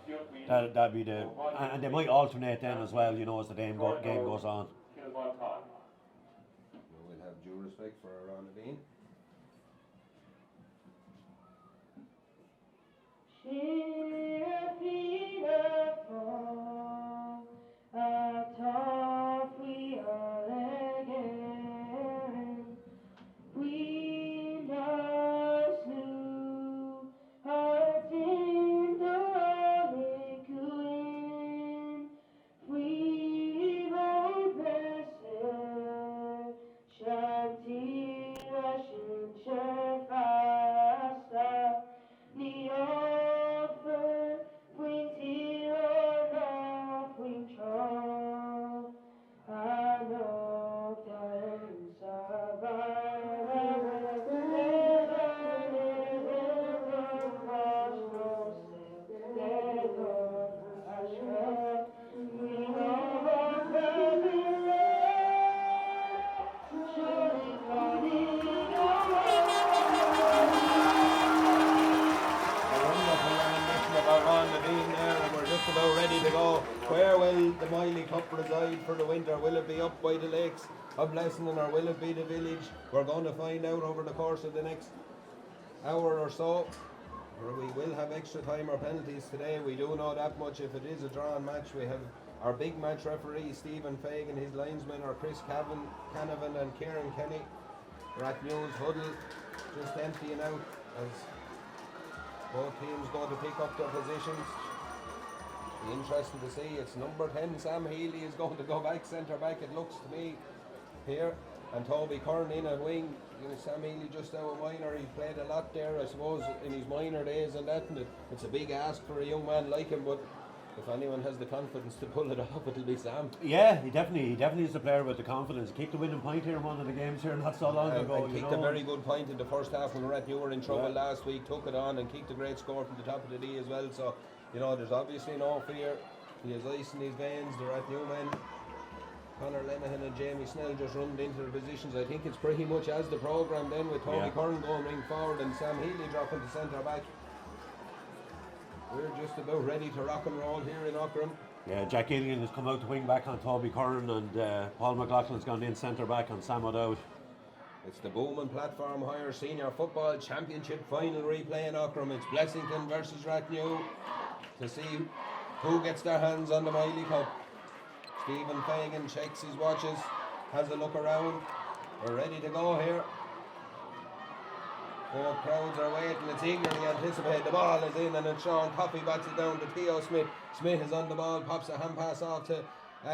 stage, that'd be and they might alternate then as well, you know, as the game goes on. We'll have due respect for Ron Levine. About ready to go. Where will the Miley Cup reside for the winter? Will it be up by the lakes of Blessington or will it be the village? We're going to find out over the course of the next hour or so. We will have extra time or penalties today. We do know that much. If it is a drawn match, we have our big match referee Stephen Fagan. His linesmen are Chris Canavan and Kieran Kenny. Rathnews huddle just emptying out as both teams go to pick up their positions. Interesting to see. It's number 10 Sam Healy is going to go back centre back, it looks to me here, and Toby Curran in at wing. You know, Sam Healy just out of minor, he played a lot there I suppose in his minor days and that, and it's a big ask for a young man like him, but if anyone has the confidence to pull it off, it'll be Sam. Yeah, he definitely is a player with the confidence. He kicked the winning point here in one of the games here not so long ago. Kicked a very good point in the first half when Rathnew were in trouble last week, took it on and kicked a great score from the top of the D as well, so you know, there's obviously no fear. He has ice in his veins. The Rathnew men, Conor Lenihan and Jamie Snell, just running into the positions. I think it's pretty much as the programme then, with Toby Curran going ring forward and Sam Healy dropping to centre back. We're just about ready to rock and roll here in Ockram. Yeah, Jack Gilligan has come out to wing back on Toby Curran, and Paul McLaughlin's gone in centre back on Sam O'Dowd. It's the Bowman Platform Higher Senior Football Championship final replay in Ockram. It's Blessington versus Rathnew to see who gets their hands on the Miley Cup. Stephen Fagan checks his watches, has a look around. We're ready to go here. Both crowds are waiting, it's eagerly anticipated. The ball is in and it's Sean Coffey bats it down to Theo Smith. Smith is on the ball, pops a hand pass off to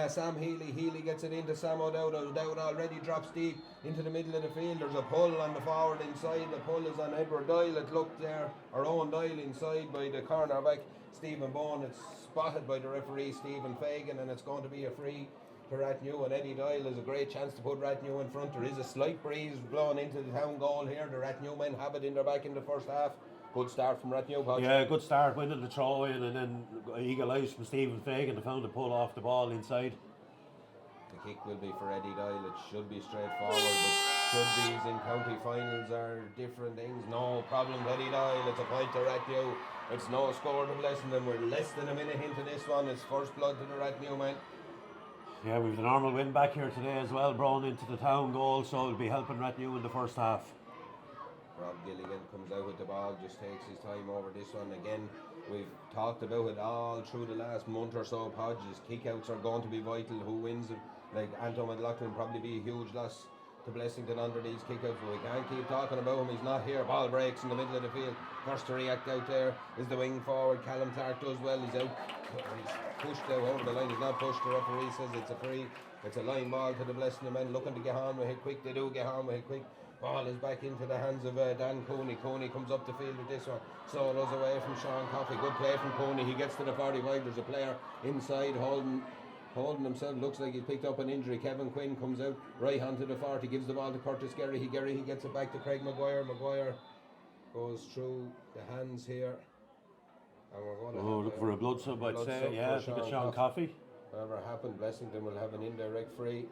Sam Healy. Healy gets it into Sam O'Dowd. O'Dowd already drops deep into the middle of the field. There's a pull on the forward inside. The pull is on Edward Doyle. It looked there, our own Doyle inside by the cornerback Stephen Bowen. It's spotted by the referee Stephen Fagan, and it's going to be a free to Rathnew, and Eddie Doyle has a great chance to put Rathnew in front. There is a slight breeze blowing into the town goal here. The Rathnew men have it in their back in the first half. Good start from Rathnew, Podge. Yeah, good start, winning the throw in, and then eagle eyes from Stephen Fagan to found the pull off the ball inside. The kick will be for Eddie Doyle. It should be straightforward, but should these in county finals are different things? No problem to Eddie Doyle. It's a point to Rathnew. It's no score to Blessington. We're less than a minute into this one. It's first blood to the Rathnew men. Yeah, we've the normal win back here today as well, Brown into the town goal, so it'll be helping Rathnew in the first half. Rob Gilligan comes out with the ball, just takes his time over this one. Again, we've talked about it all through the last month or so, Podges. Kickouts are going to be vital. Who wins it? Like Anton McLaughlin probably be a huge loss to Blessington under these kickouts, but we can't keep talking about him. He's not here. Ball breaks in the middle of the field. First to react out there is the wing forward. Callum Clark does well. He's out. He's pushed out over the line. He's not pushed. The referee says it's a free. It's a line ball to the Blessington men looking to get on with it quick. They do get on with it quick. Ball is back into the hands of Dan Cooney. Cooney comes up the field with this one. Solos away from Sean Coffey. Good play from Cooney. He gets to the 45. There's a player inside holding himself. Looks like he's picked up an injury. Kevin Quinn comes out right onto the 40. Gives the ball to Curtis Gerry. He gets it back to Craig Maguire. Maguire goes through the hands here. And we're going to look for a blood sub, I'd say. Yeah, I think it's Sean Coffey. Whatever happened, Blessington will have an indirect free.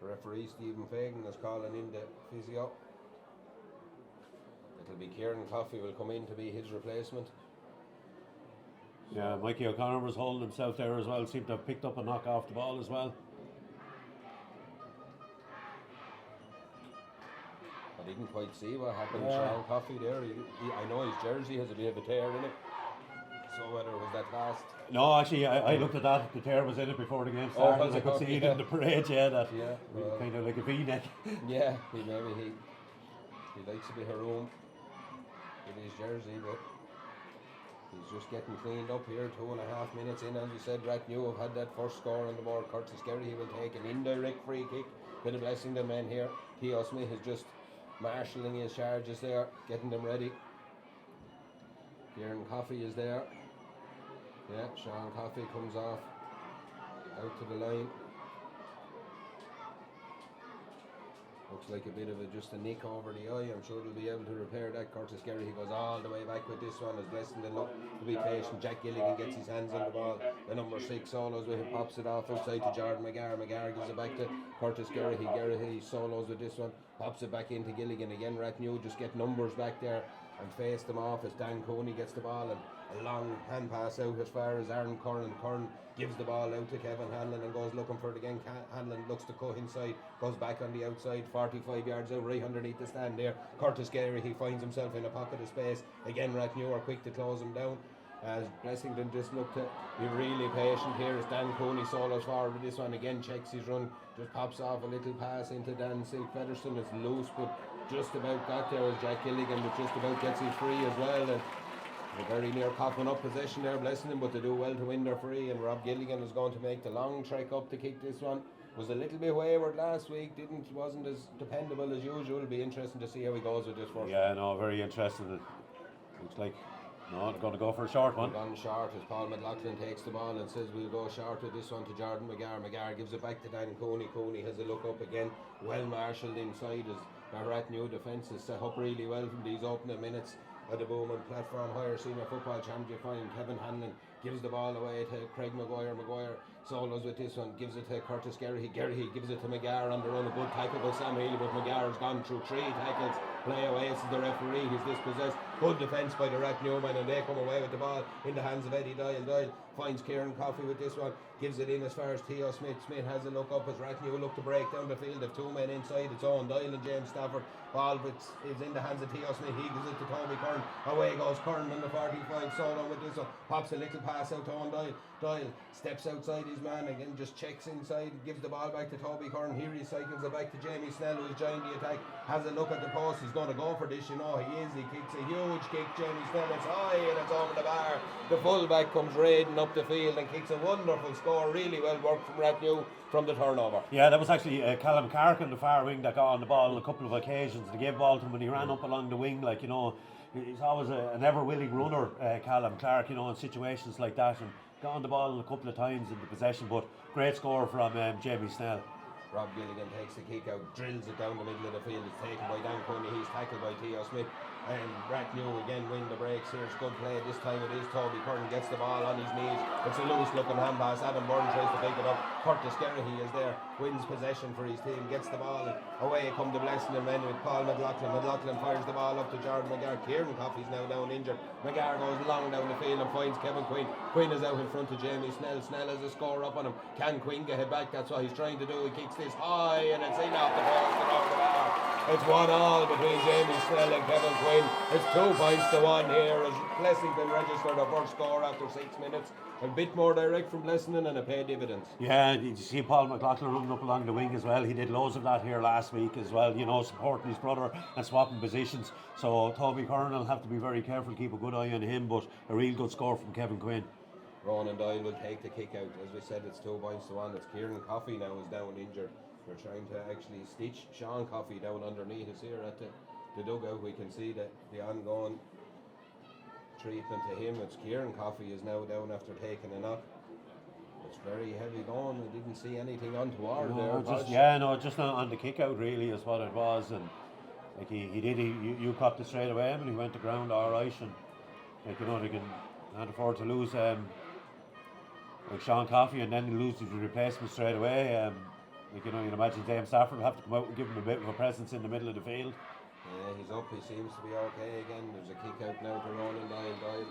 Referee Stephen Fagan is calling in the physio. It'll be Kieran Coffey will come in to be his replacement. Yeah, Mikey O'Connor was holding himself there as well. Seemed to have picked up a knock off the ball as well. I didn't quite see what happened to Sean Coffey there. I know his jersey has a bit of a tear in it. So whether it was that last... No, actually, I looked at that. The tear was in it before the game started. And I could see it in the parade, kind of like a V-neck. Yeah, he likes a bit of room in his jersey, but he's just getting cleaned up here. 2.5 minutes in, as we said, Rathnew have had that first score on the board. Curtis Gerry will take an indirect free kick. Bit of blessing the men here. Theo Smith is just marshalling his charges there, getting them ready. Kieran Coffey is there. Yeah, Sean Coffey comes off out to the line. Looks like a bit of just a nick over the eye. I'm sure they'll be able to repair that. Curtis Gerry, he goes all the way back with this one. As Blessington look to be patient. Jack Gilligan gets his hands on the ball. The number 6 solos with him, pops it off outside to Jordan McGarr. McGarr gives it back to Curtis Gerry. He solos with this one, pops it back into Gilligan again. Rathnew just get numbers back there and face them off as Dan Coney gets the ball, and a long hand pass out as far as Aaron Curran. Curran gives the ball out to Kevin Hanlon and goes looking for it again. Hanlon looks to cut inside, goes back on the outside, 45 yards out, right underneath the stand there. Curtis Gerry, he finds himself in a pocket of space. Again, Rathnew are quick to close him down. As Blessington just look to be really patient here as Dan Coney solos forward with this one again, checks his run, just pops off a little pass into Dan Silk Featherstone. It's loose, but just about got there as Jack Gilligan, but just about gets it free as well. And they're very near coughing up possession there, Blessington, but they do well to win their free. And Rob Gilligan is going to make the long trek up to kick this one. Was a little bit wayward last week, wasn't as dependable as usual. It'll be interesting to see how he goes with this first. Yeah, no, very interesting. It looks like they're going to go for a short one. Gone short as Paul McLaughlin takes the ball and says we'll go short with this one to Jordan McGarr. McGarr gives it back to Dan Coney. Coney has a look up again, well marshalled inside as the Rathnew defence is set up really well from these opening minutes of the Bowman Platform Higher Senior Football Championship final. Kevin Hanlon gives the ball away to Craig Maguire. Maguire solos with this one, gives it to Curtis Gerry. Gerry gives it to McGarr on the run. A good tackle by Sam Healy, but McGarr has gone through 3 tackles. Play away, this is the referee. He's dispossessed. Good defence by the Rathnew men, and they come away with the ball in the hands of Eddie Doyle. Doyle finds Kieran Coffey with this one, gives it in as far as Theo Smith. Smith has a look up as Rathnew look to break down the field. Of 2 men inside, it's Owen Doyle and James Stafford. Ball is in the hands of Theo Smith. He gives it to Toby Curran. Away goes Curran on the 45 solo with this one. Pops a little pass out to Owen Doyle. Doyle steps outside his man again, just checks inside, gives the ball back to Toby Curran. Here he cycles it back to Jamie Snell, who has joined the attack. Has a look at the post. He's going to go for this, you know. He is. He kicks a huge kick. Jamie Snell, it's high and it's over the bar. The fullback comes raiding up the field and kicks a wonderful score. Really well worked from Rathnew from the turnover. Yeah, that was actually Callum Clark on the far wing that got on the ball on a couple of occasions. They gave ball to him when he ran up along the wing, like, you know. He's always an ever-willing runner, Callum Clark, you know, in situations like that, and got on the ball a couple of times in the possession, but great score from Jamie Snell. Rob Gilligan takes the kick out, drills it down the middle of the field. It's taken by Dan Coney. He's tackled by Theo Smith. And Rathnew again win the breaks here. It's good play. This time it is Toby Curran gets the ball on his knees. It's a loose looking hand pass. Adam Byrne tries to pick it up. Curtis Gerry is there, wins possession for his team, gets the ball, and away come the Blessington men with Paul McLaughlin. McLaughlin fires the ball up to Jordan McGarr. Kieran Coffey's now down injured. McGarr goes long down the field and finds Kevin Quinn. Quinn is out in front of Jamie Snell. Snell has a score up on him. Can Quinn get it back? That's what he's trying to do. He kicks this high and it's in off the post and over the bar. It's 1-1 between Jamie Snell and Kevin Quinn. It's 2 points to 1 here as Blessington registered their first score after 6 minutes. A bit more direct from Blessington and a paid dividends. Yeah, did you see Paul McLaughlin running up along the wing as well? He did loads of that here last week as well, you know, supporting his brother and swapping positions. So Toby Curran will have to be very careful, keep a good eye on him, but a real good score from Kevin Quinn. Ronan Doyle will take the kick out. As we said, it's 2 points to 1. It's Kieran Coffey now is down injured. We're trying to actually stitch Sean Coffey down underneath us here at the dugout. We can see that the ongoing treatment to him. It's Kieran Coffey is now down after taking a knock. It's very heavy going. We didn't see anything untoward there. Just on the kick out really is what it was, and like you copped it straight away and he went to ground all right, and like, you know, they can't afford to lose like Sean Coffey and then lose his replacement straight away. Like, you know, you'd imagine James Stafford will have to come out and give him a bit of a presence in the middle of the field. Yeah, he's up. He seems to be okay again. There's a kick out now to Ronan Doyle. Doyle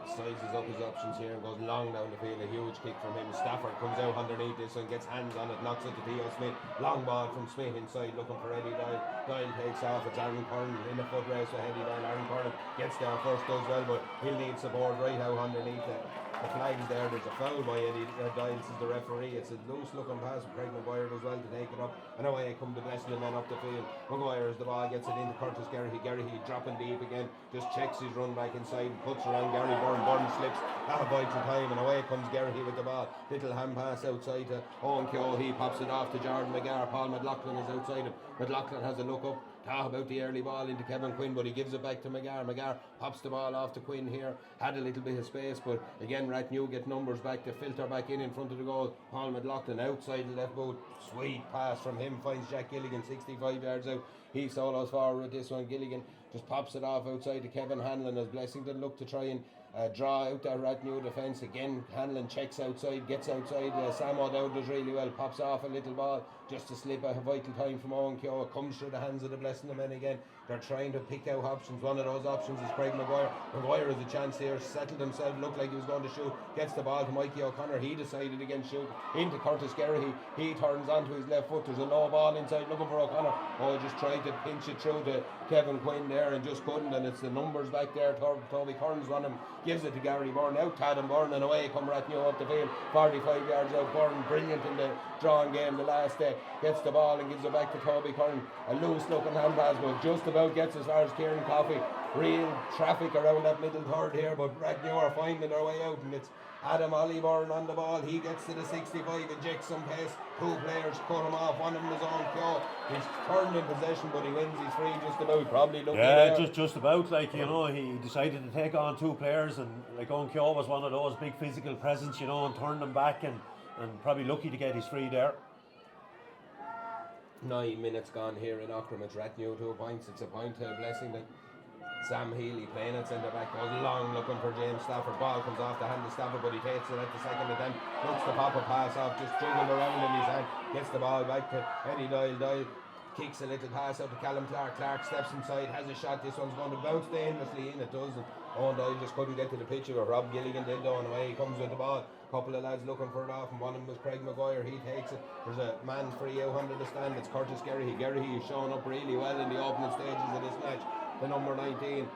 sizes up his options here and goes long down the field. A huge kick from him. Stafford comes out underneath this and gets hands on it, knocks it to Theo Smith. Long ball from Smith inside looking for Eddie Doyle. Doyle takes off. It's Aaron Curran in the foot race with Eddie Doyle. Aaron Curran gets there first, does well, but he'll need support right out underneath it. The flag's there. There's a foul by Eddie Doyle, is the referee. It's a loose looking pass. Craig Maguire does well to take it up, and away come the best of the men up the field. Maguire as the ball gets it into Curtis Garrihy. Garrihy dropping deep again, just checks his run back inside, puts around Gary Byrne. Byrne slips at a vital time, and away comes Garrihy with the ball. Little hand pass outside to Owen Keogh. He pops it off to Jordan McGarr. Paul McLaughlin is outside him. McLaughlin has a look up. Talk about the early ball into Kevin Quinn, but he gives it back to McGarr. McGarr pops the ball off to Quinn here. Had a little bit of space, but again Rathnew get numbers back to filter back in front of the goal. Paul McLaughlin outside the left boot. Sweet pass from him, finds Jack Gilligan 65 yards out. He solos forward with this one. Gilligan just pops it off outside to Kevin Hanlon as Blessington look to try and draw out that Rathnew defence. Again Hanlon checks outside, gets outside. Sam O'Dowd does really well, pops off a little ball just to slip a vital time from Owen Keogh. It comes through the hands of the Blessington men again. They're trying to pick out options. One of those options is Craig Maguire. Maguire has a chance here, settled himself, looked like he was going to shoot, gets the ball to Mikey O'Connor. He decided against shoot into Curtis Garrihy. He turns onto his left foot. There's a low ball inside looking for O'Connor. Oh, just tried to pinch it through to Kevin Quinn there and just couldn't, and it's the numbers back there. Toby Kearns on him, gives it to Gary Byrne. Out Adam Byrne, and away come Rathnew up the field, 45 yards out. Byrne brilliant in the drawing game the last day, gets the ball and gives it back to Toby Curran. A loose looking hand pass, but just about gets as far as Kieran Coffey. Real traffic around that middle third here, but Rathnew are finding their way out, and it's Adam Ollyburn on the ball. He gets to the 65, injects some pace. Two players cut him off. One of them is on Keogh. He's turned in possession, but he wins his free just about. Probably lucky there. just about, like, you know, he decided to take on two players, and like Owen Keogh was one of those big physical presence, you know, and turned them back, and probably lucky to get his free there. 9 minutes gone here in Ockram. It's Rathnew 2 points. It's a point to Blessington. Sam Healy playing at centre back, goes long looking for James Stafford. Ball comes off the hand of Stafford, but he takes it at the second attempt. Looks to pop a pass off, just juggled around in his hand. Gets the ball back to Eddie Doyle. Doyle kicks a little pass out to Callum Clark. Clark steps inside, has a shot. This one's going to bounce dangerously in. It does. And Owen Doyle just couldn't get to the pitch where Rob Gilligan did though, and away he comes with the ball. Couple of lads looking for it off, and one of them was Craig Maguire. He takes it. There's a man free out under the stand. It's Curtis Garrihy. Garrihy is showing up really well in the opening stages of this match. The number 19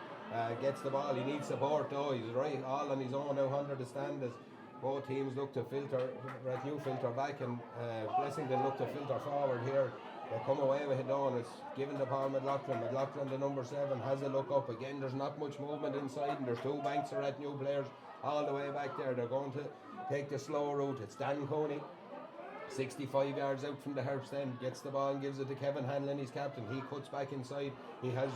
gets the ball. He needs support though. He's right all on his own out under the stand as both teams look to filter. Rathnew filter back, and Blessington look to filter forward here. They come away with it down. It's given to Paul McLaughlin. McLaughlin, the number 7, has a look up. Again, there's not much movement inside, and there's two banks of Rathnew players all the way back there. They're going to take the slow route. It's Dan Coney, 65 yards out from the Herbst end, gets the ball and gives it to Kevin Hanlon, his captain. He cuts back inside. He has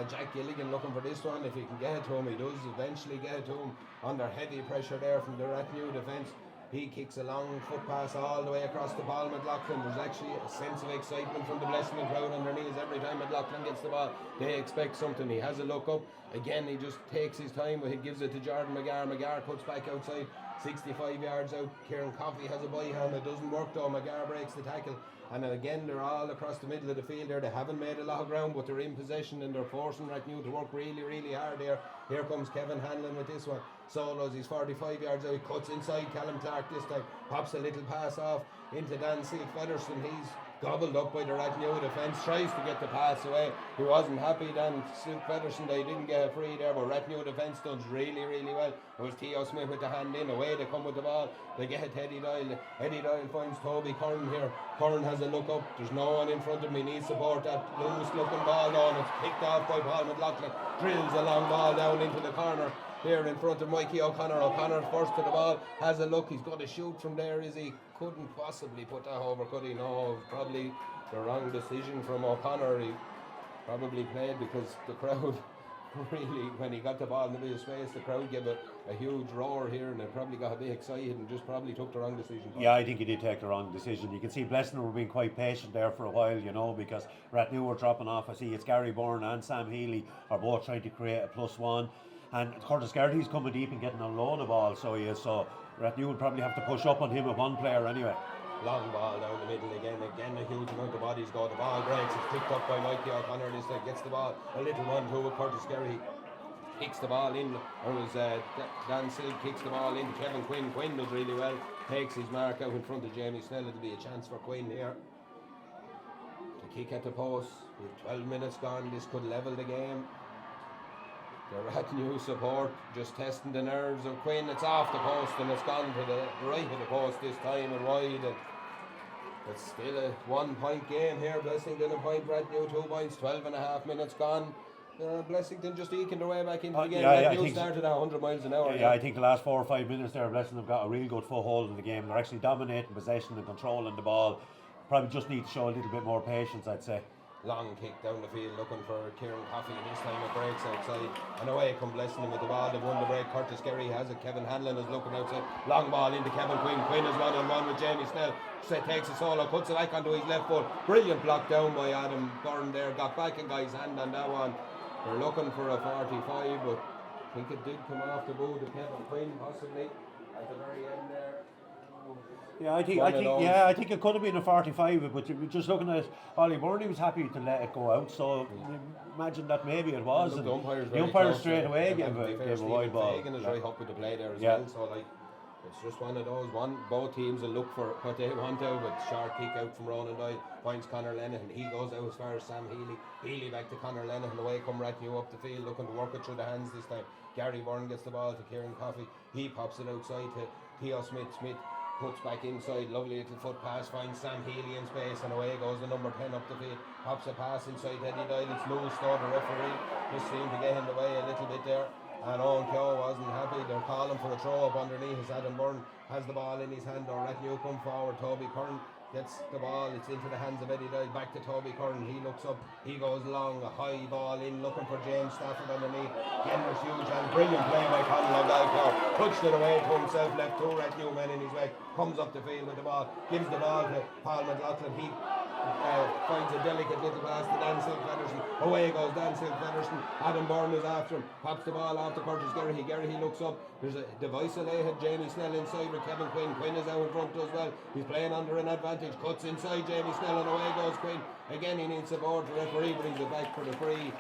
Jack Gilligan looking for this one. If he can get it to him, he does eventually get it to him under heavy pressure there from the Rathnew defence. He kicks a long foot pass all the way across to Paul McLaughlin. There's actually a sense of excitement from the Blessington crowd underneath. Every time McLaughlin gets the ball, they expect something. He has a look up. Again, he just takes his time, but he gives it to Jordan McGarr. McGarr cuts back outside, 65 yards out. Kieran Coffey has a bye hand. It doesn't work though. McGarr breaks the tackle. And again, they're all across the middle of the field there. They haven't made a lot of ground, but they're in possession and they're forcing Rathnew to work really, really hard there. Here comes Kevin Hanlon with this one. Solos, he's 45 yards out. He cuts inside Callum Clark this time. Pops a little pass off into Dan Silk Featherston. He's gobbled up by the Rathnew defence. Tries to get the pass away. He wasn't happy then. Silk Featherston, they didn't get a free there, but Rathnew defence does really, really well. It was Theo Smith with the hand in. Away they come with the ball. They get it to Eddie Doyle. Eddie Doyle finds Toby Curran here. Curran has a look up. There's no one in front of him. He needs support. That loose looking ball down. It's picked off by Paul McLaughlin. Drills a long ball down into the corner. Here in front of Mikey O'Connor. O'Connor first to the ball. Has a look. He's got to shoot from there, is he? Couldn't possibly put that over, could he? No, probably the wrong decision from O'Connor. He probably played because the crowd really, when he got the ball in the bit of space, the crowd gave a huge roar here, and they probably got a bit excited and just probably took the wrong decision. Yeah, I think he did take the wrong decision. You can see Blessington were being quite patient there for a while, you know, because Rathnew were dropping off. I see it's Gary Byrne and Sam Healy are both trying to create a +1. And Curtis Garrity's coming deep and getting a load of ball, so he is. So Rathnew would probably have to push up on him with one player anyway. Long ball down the middle again a huge amount of bodies go. The ball breaks, it's picked up by Mikey O'Connor. This time gets the ball, a little 1-2 with Curtis Garrity. kicks the ball in. Or was Dan Silk kicks the ball in. Kevin Quinn. Quinn does really well. Takes his mark out in front of Jamie Snell. It'll be a chance for Quinn here to kick at the post. With 12 minutes gone, this could level the game. The Rathnew support just testing the nerves of Quinn. It's off the post and it's gone to the right of the post this time and wide. And it's still a 1 point game here. Blessington a point, Rathnew 2 points, 12.5 minutes gone. Blessington just eking their way back into the game. Rathnew started at 100 miles an hour. Yeah, I think the last 4 or 5 minutes there, Blessington have got a real good foothold in the game. They're actually dominating possession and controlling the ball. Probably just need to show a little bit more patience, I'd say. Long kick down the field looking for Kieran Coffey, and this time it breaks outside. And away come Blessington with the ball. They've won the break. Curtis Gerry has it. Kevin Hanlon is looking outside. Long ball into Kevin Quinn. Quinn is 1-on-1 with Jamie Snell. Takes a solo, puts it back onto his left foot. Brilliant block down by Adam Byrne there. Got back a guy's hand on that one. They're looking for a 45, but I think it did come off the boot of Kevin Quinn possibly at the very end there. I think it could have been a 45, but you're just looking at Ollie Byrne, he was happy to let it go out, so imagine that maybe it was. And and the umpire straight away gave a wide ball. Fagan is right up with the play there as well, so like it's just one of those. Both teams will look for what they want out, with short kick out from Ronan Doyle, finds Conor Lennon, and he goes out as far as Sam Healy. Healy back to Conor Lennon, and away come Rathnew up the field, looking to work it through the hands this time. Gary Byrne gets the ball to Kieran Coffey. He pops it outside to Theo Smith. Smith puts back inside, lovely little foot pass, finds Sam Healy in space, and away goes the number 10 up the field. Pops a pass inside Eddie Doyle. It's loose though, the referee just seemed to get in the way a little bit there. And Owen Keogh wasn't happy. They're calling for a throw up underneath as Adam Byrne has the ball in his hand. Or Rathnew come forward. Toby Curran gets the ball. It's into the hands of Eddie Doyle. Back to Toby Curran. He looks up. He goes long. A high ball in, looking for James Stafford underneath. Genders huge and brilliant play by Colin O'Gallagher. Punched it away to himself. Left 2 Rathnew men in his way. Comes up the field with the ball. Gives the ball to Paul McLaughlin. He finds a delicate little pass to Dan Silk Federson. Away goes Dan Silk Federson. Adam Byrne is after him. Pops the ball off to Curtis Gerry. He looks up. There's a device away. Jamie Snell inside with Kevin Quinn. Quinn is out in front as well. He's playing under an advantage. Cuts inside Jamie Snell and away goes Quinn. Again, he needs support. The referee brings it back for the free.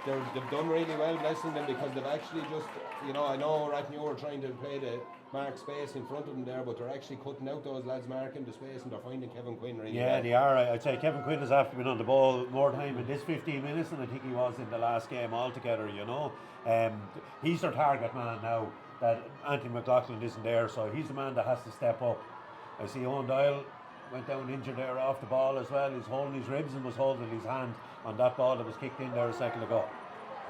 They've done really well, blessing them, because they've actually just, I know Rathnew are trying to play the mark space in front of them there, but they're actually cutting out those lads marking the space, and they're finding Kevin Quinn really well. They are. I'd say Kevin Quinn has after been on the ball more time in this 15 minutes than I think he was in the last game altogether, He's their target man now, that Anthony McLaughlin isn't there, so he's the man that has to step up. I see Owen Doyle went down injured there off the ball as well. He's holding his ribs and was holding his hand on that ball that was kicked in there a second ago.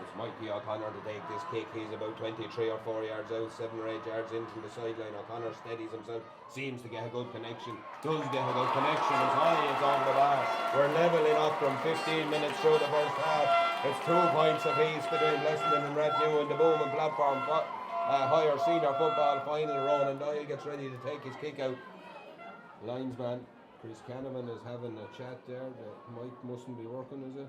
It's Mikey O'Connor to take this kick. He's about 23 or 4 yards out, 7 or 8 yards in from the sideline. O'Connor steadies himself, seems to get a good connection, does get a good connection. It's high, it's on the bar. We're levelling up from 15 minutes through the first half. It's 2 points apiece between Blessington and Rathnew in the Bowman platform. Higher senior football final. Ronan Doyle gets ready to take his kick out. Linesman Chris Canavan is having a chat there. The mic mustn't be working, is it?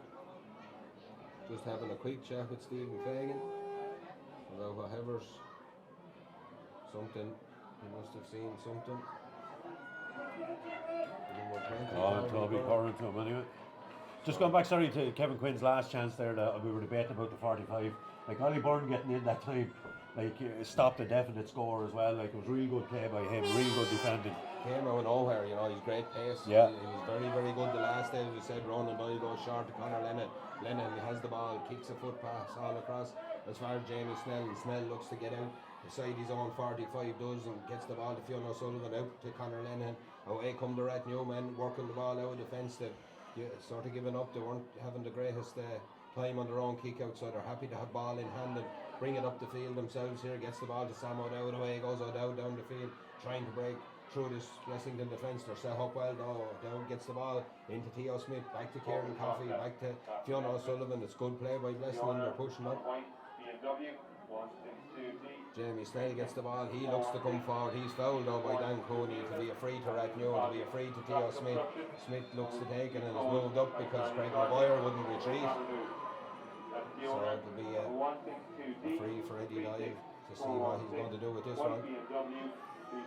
Just having a quick chat with Stephen Fagan about whatever's something. He must have seen something. Toby Curran to him anyway. Just going back, sorry, to Kevin Quinn's last chance there that we were debating about the 45. Like Ollie Byrne getting in that time, stopped a definite score as well. It was really good play by him, really good defending. Came out of nowhere, he's great pace. Yeah. He was very, very good the last day. As we said, Ronan Doyle goes short to Conor Lennon. Lennon has the ball, kicks a foot pass all across as far as Jamie Snell, and Snell looks to get out beside his own 45 does, and gets the ball to Fiona O'Sullivan out to Conor Lennon. Away come the Rathnew men working the ball out of the fence. They've sort of given up. They weren't having the greatest time on their own kick out, so they're happy to have ball in hand and bring it up the field themselves here. Gets the ball to Sam O'Dowd. Away goes O'Dowd down the field, trying to break through this Blessington defence. They're set up well now. O'Dowd gets the ball into Theo Smith, back to Kieran Coffey, back to Fiona O'Sullivan. It's good play by Blessington. They're pushing up. Jamie Snell gets the ball. He looks to come forward. He's fouled though by Dan Cooney. To be a free to Rathnew, to be a free to Theo Smith. Smith looks to take it and has moved up because Craig Maguire wouldn't retreat. So it'll be a free for Eddie Doyle to see what he's going to do with this one.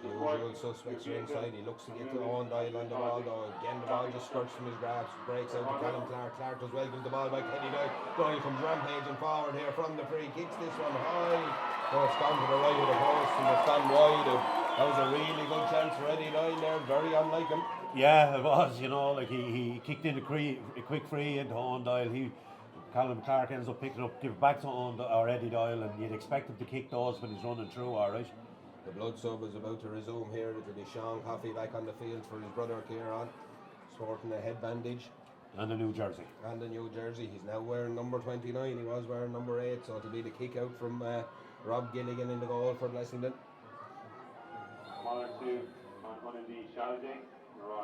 Usual suspects are inside. He looks to get to Owen Doyle on the ball though. Again, the ball just skirts from his grasp, breaks out to Callum Clark. Clark does well, gives the ball back to Eddie Doyle. Doyle comes rampaging forward here from the free, kicks this one high. Oh, it's gone to the right of the post and it's gone wide. That was a really good chance for Eddie Doyle there, very unlike him. Yeah, it was, you know, like he kicked in a quick free into Owen Doyle. Callum Clark ends up picking up, give it back to Eddie Doyle, and you'd expect him to kick those when he's running through, alright. The blood sub is about to resume here. It'll be Sean Coffey back on the field for his brother Kieran, sporting a head bandage. And a new jersey. And a new jersey. He's now wearing number 29. He was wearing number 8, so it'll be the kick out from Rob Gilligan in the goal for Blessington.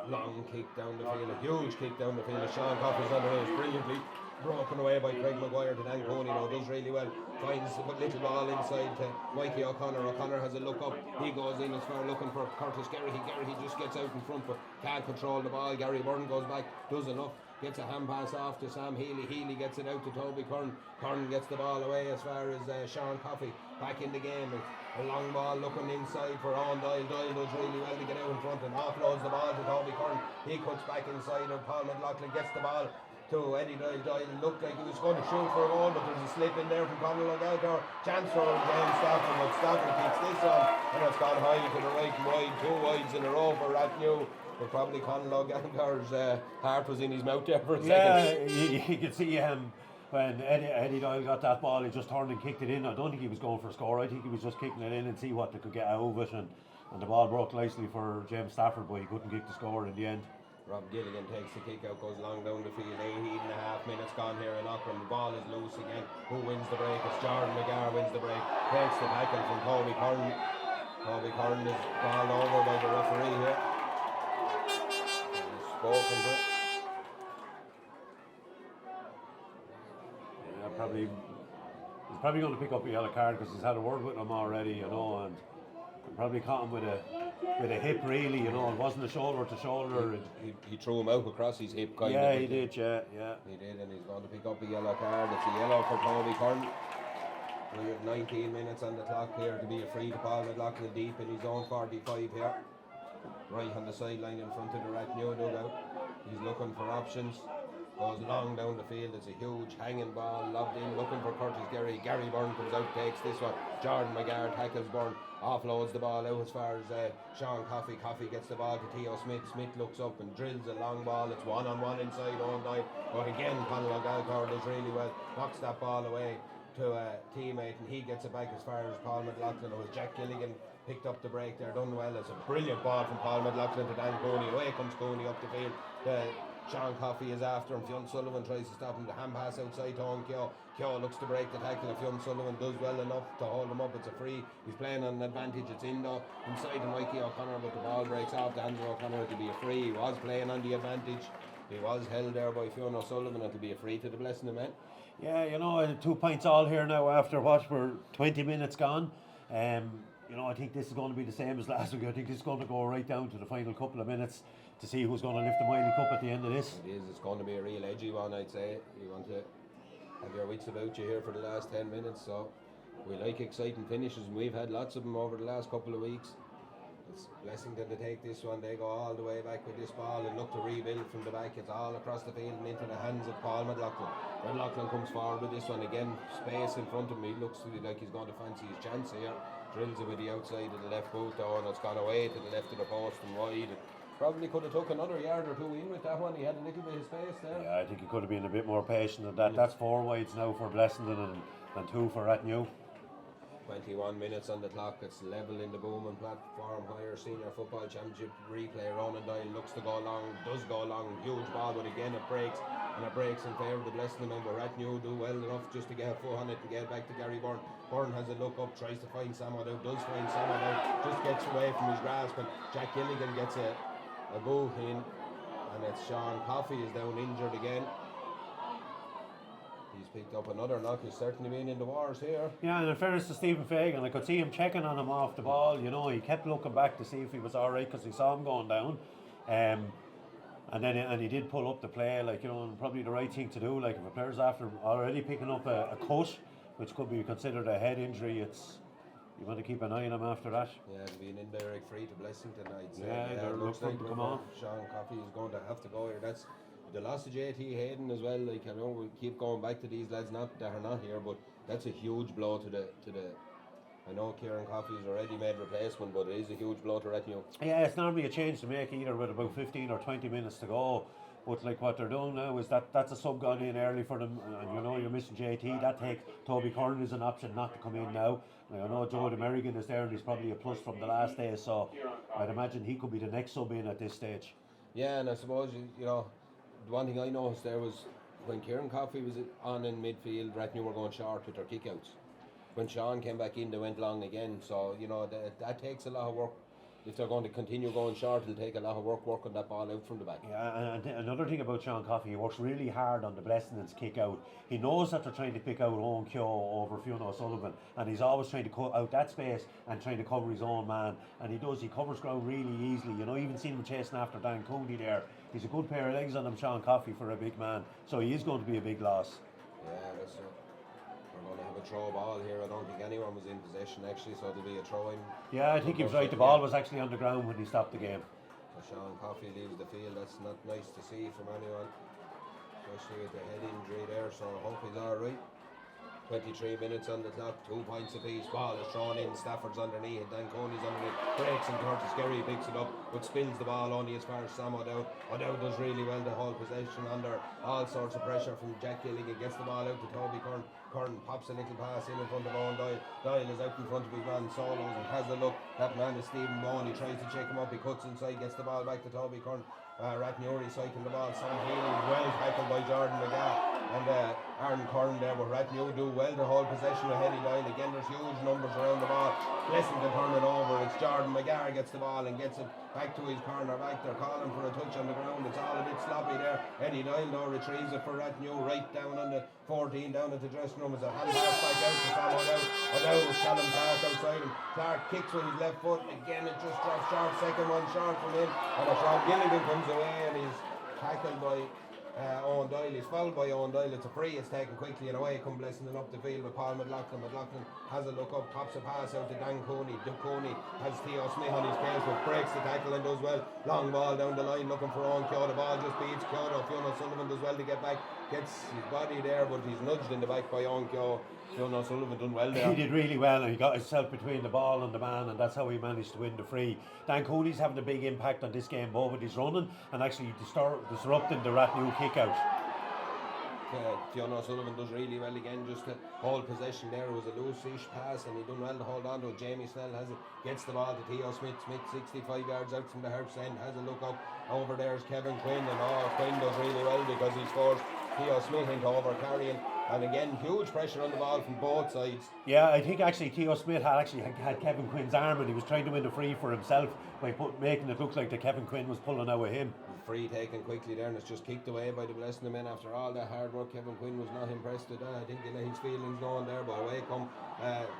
Long kick down the field, a huge kick down the field. Sean Coffey's under it brilliantly. Broken away by Craig Maguire to Dan Coney now, does really well. Finds a little ball inside to Mikey O'Connor. O'Connor has a look up. He goes in as far looking for Curtis Garrihy. Garrihy just gets out in front but can't control the ball. Gary Byrne goes back, does enough. Gets a hand pass off to Sam Healy. Healy gets it out to Toby Curran. Curran gets the ball away as far as Sean Coffey back in the game. A long ball looking inside for Owen Doyle. Doyle does really well to get out in front and offloads the ball to Toby Curran. He cuts back inside and Paul McLaughlin gets the ball to Eddie Doyle. Doyle looked like he was going to shoot for a goal, but there's a slip in there from Conor O'Gallagher. Chance for James Stafford, but Stafford kicks this on and it's gone high to the right and wide. 2 wides in a row for Rathnew. But probably Conor O'Gallagher's heart was in his mouth there for a second. Yeah, you could see when Eddie Doyle got that ball, he just turned and kicked it in. I don't think he was going for a score. I think he was just kicking it in and see what they could get out of it. And the ball broke nicely for James Stafford, but he couldn't kick the score in the end. Rob Gilligan takes the kick out, goes long down the field. 18.5 minutes gone here in Auckland. The ball is loose again. Who wins the break? It's Jordan McGarr wins the break. Takes the tackle from Toby Curran. Toby Curran is balled over by the referee here. He's spoken to. Yeah, he's probably going to pick up a yellow card because he's had a word with him already, you know, and probably caught him with a hip, really, you know. It wasn't a shoulder to shoulder. He threw him out across his hip, kind of. Yeah, he did, yeah. He did, and he's going to pick up a yellow card. It's a yellow for Toby Curran. We have 19 minutes on the clock here to be a free to Paul McLaughlin deep in his own 45 here. Right on the sideline in front of the Rathnew dugout. He's looking for options. Goes long down the field. It's a huge hanging ball lobbed in, looking for Curtis Garrihy. Gary Byrne comes out, takes this one. Jordan McGarr tackles Byrne, offloads the ball out as far as Sean Coffey. Coffey gets the ball to Theo Smith. Smith looks up and drills a long ball. It's 1-on-1 inside Owen Doyle. But again, Conor O'Gallagher does really well. Knocks that ball away to a teammate and he gets it back as far as Paul McLaughlin. It was Jack Gilligan picked up the break there, done well. It's a brilliant ball from Paul McLaughlin to Dan Coney. Away comes Coney up the field. Sean Coffey is after him. Fionn Sullivan tries to stop him. The hand pass outside to Owen Keogh. Keogh looks to break the tackle. If Fionn Sullivan does well enough to hold him up, it's a free. He's playing on an advantage. It's inside to Mikey O'Connor, but the ball breaks off to Andrew O'Connor. It'll be a free. He was playing on the advantage. He was held there by Fionn O'Sullivan. It'll be a free to the Blessington men. Yeah, you know, 2 points all here now after what were 20 minutes gone. You know, I think this is going to be the same as last week. I think this is going to go right down to the final couple of minutes to see who's going to lift the Miley Cup at the end of this. It is. It's going to be a real edgy one, I'd say. You want to have your wits about you here for the last 10 minutes. So we like exciting finishes, and we've had lots of them over the last couple of weeks. It's Blessington to take this one. They go all the way back with this ball and look to rebuild from the back. It's all across the field and into the hands of Paul McLaughlin. McLaughlin comes forward with this one again. Space in front of him. He looks like he's going to fancy his chance here. Drills it with the outside of the left boot though, and it's gone away to the left of the post and wide. Probably could have took another yard or two in with that one. He had a little bit of space there. Yeah, I think he could have been a bit more patient than that. That's 4 wides now for Blessington and 2 for Rathnew. 21 minutes on the clock. It's level in the Bowman Platform Higher Senior Football Championship replay. Ronan Doyle looks to go long, does go long, huge ball, but again it breaks, and it breaks in favour of the Blessington men. But Rathnew do well enough just to get a foot on it and get back to Gary Byrne. Byrne has a look up, tries to find someone out, does find someone out, just gets away from his grasp, and Jack Gilligan gets a boot in, and it's Sean Coffey is down injured again. He's picked up another knock. He's certainly been in the wars here. Yeah, and in fairness to Stephen Fagan, I could see him checking on him off the ball. You know, he kept looking back to see if he was all right because he saw him going down. And he did pull up the play, like, you know, and probably the right thing to do. Like, if a player's after already picking up a cut, which could be considered a head injury, it's You want to keep an eye on him after that. Yeah, it'll be an indirect free to Blessington, I'd say. Yeah, they're it looks looking to come on. Sean Coffey is going to have to go here. That's the loss of JT Hayden as well. Like, I know we keep going back to these lads not that are not here, but that's a huge blow to the. I know Kieran Coffey's a ready-made replacement, but it is a huge blow to Retinue. Yeah, it's normally a change to make either with about 15 or 20 minutes to go. But like what they're doing now is that's a sub gone in early for them, and you know you're missing JT. That takes Toby Curran is an option not to come in now. I know Joe American is there and he's probably a plus from the last day, so I'd imagine he could be the next sub in at this stage. Yeah, and I suppose you know the one thing I noticed there was when Kieran Coffey was on in midfield, Retinue were going short with their kickouts. When Sean came back in, they went long again. So you know that takes a lot of work. If they're going to continue going short, it'll take a lot of working that ball out from the back. Yeah, and another thing about Sean Coffey, he works really hard on the Blessington's kick out. He knows that they're trying to pick out Owen Keogh over Fionn O'Sullivan, and he's always trying to cut out that space and trying to cover his own man. And he does, he covers ground really easily. You know, even seen him chasing after Dan Cooney there. He's a good pair of legs on him, Sean Coffey, for a big man. So he is going to be a big loss. Yeah, that's it. We're going to have a throw ball here. I don't think anyone was in possession actually, so it'll be a throw in. Yeah, I think he was right. The ball was actually on the ground when he stopped the game. So Sean Coffey leaves the field. That's not nice to see from anyone, especially with the head injury there. So I hope he's all right. 23 minutes on the clock, 2 points apiece. Ball is thrown in. Stafford's underneath. Dan Coney's underneath. Breaks and Curtis Gerry picks it up, but spills the ball only as far as Sam O'Dowd. O'Dowd does really well to hold possession under all sorts of pressure from Jack Gilligan. Gets the ball out to Toby Curran. Curran pops a little pass in front of Owen Doyle. Doyle is out in front of his man Solos and has a look. That man is Stephen Bowen. He tries to check him up. He cuts inside, gets the ball back to Toby Curran. Ratnuri cycling the ball. Sam Healy well tackled by Jordan McGath. And Aaron Curran there, but Ratnew do well to hold possession with Eddie Doyle. Again, there's huge numbers around the ball. Blessington turn it over. It's Jordan McGarr gets the ball and gets it back to his corner back. They're calling for a touch on the ground. It's all a bit sloppy there. Eddie Doyle though retrieves it for Ratnew right down on the 14 down at the dressing room. It's a hand pass back out to Sam O'Dowd. O'Dowd was Callum Clark outside him. Clark kicks with his left foot. Again, it just drops short. Second one short from him. And a Sean Gilligan comes away and he's tackled by Owen Doyle. He's fouled by Owen Doyle. It's a free. It's taken quickly and away. Come Blessington up the field with Paul McLaughlin. McLaughlin has a look up, pops a pass out to Dan Coney. Coney has Theo Smith on his case, but breaks the tackle and does well. Long ball down the line looking for Owen Keogh. The ball just beats Keogh. Fionn O'Sullivan does well to get back. Gets his body there, but he's nudged in the back by Owen Keogh. Fionn O'Sullivan done well there. He did really well, and he got himself between the ball and the man, and that's how he managed to win the free. Dan Cooney's having a big impact on this game, both with his running and actually disrupting the Ratnew kick out. Fionn O'Sullivan does really well again just to hold possession there. It was a loose-ish pass and he done well to hold on to it. Jamie Snell has it, gets the ball to Theo Smith. Smith 65 yards out from the Harps end, has a look up. Over there is Kevin Quinn, and Quinn does really well because he's forced Theo Smith into over carrying. And again, huge pressure on the ball from both sides. Yeah, I think actually Theo Smith had Kevin Quinn's arm and he was trying to win the free for himself by making it look like that Kevin Quinn was pulling out with him. Free taken quickly there and it's just kicked away by the Blessington men. After all that hard work, Kevin Quinn was not impressed with that. I think he let his feelings known there, but away come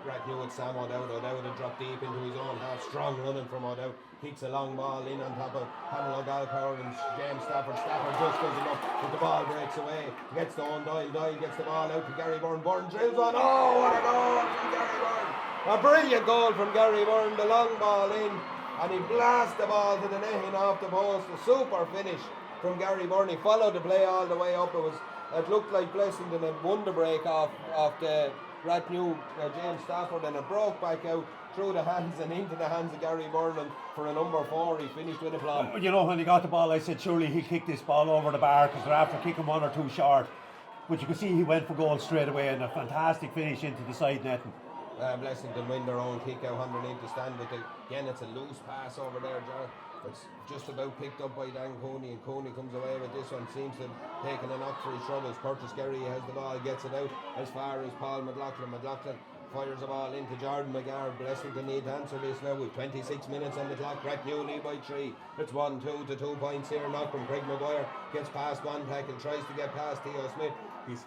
Ratnew with Sam O'Dowd. O'Dowd had dropped deep into his own half. Strong running from O'Dowd. Kicks a long ball in on top of Hannah O'Gallagher and James Stafford. Stafford just does enough, but the ball breaks away. Gets to Owen Doyle. Doyle gets the ball out to Gary Byrne. Byrne drills on. Oh, what a goal from Gary Byrne! A brilliant goal from Gary Byrne. The long ball in, and he blasts the ball to the netting off the post. A super finish from Gary Byrne. He followed the play all the way up. It looked like Blessington had won the break off the Ratnew James Stafford, and it broke back out through the hands and into the hands of Gary Byrne, and for a number 4 he finished with a plum. You know, when he got the ball I said surely he'll kick this ball over the bar because they're after kicking 1 or 2 short, but you can see he went for goal straight away and a fantastic finish into the side netting. Blessington win their own kick out underneath the stand, but again it's a loose pass over there, John. It's just about picked up by Dan Coney, and Coney comes away with this one. Seems to have taken a knock for his troubles. Curtis Gerry has the ball, gets it out as far as Paul McLaughlin. McLaughlin fires the ball into Jordan McGarr. Blessington need to answer this now with 26 minutes on the clock. Ratnew lead by 3. It's 1-2 to 2 points here. Knock from Craig Maguire. Gets past one tackle, tries to get past Theo Smith. He's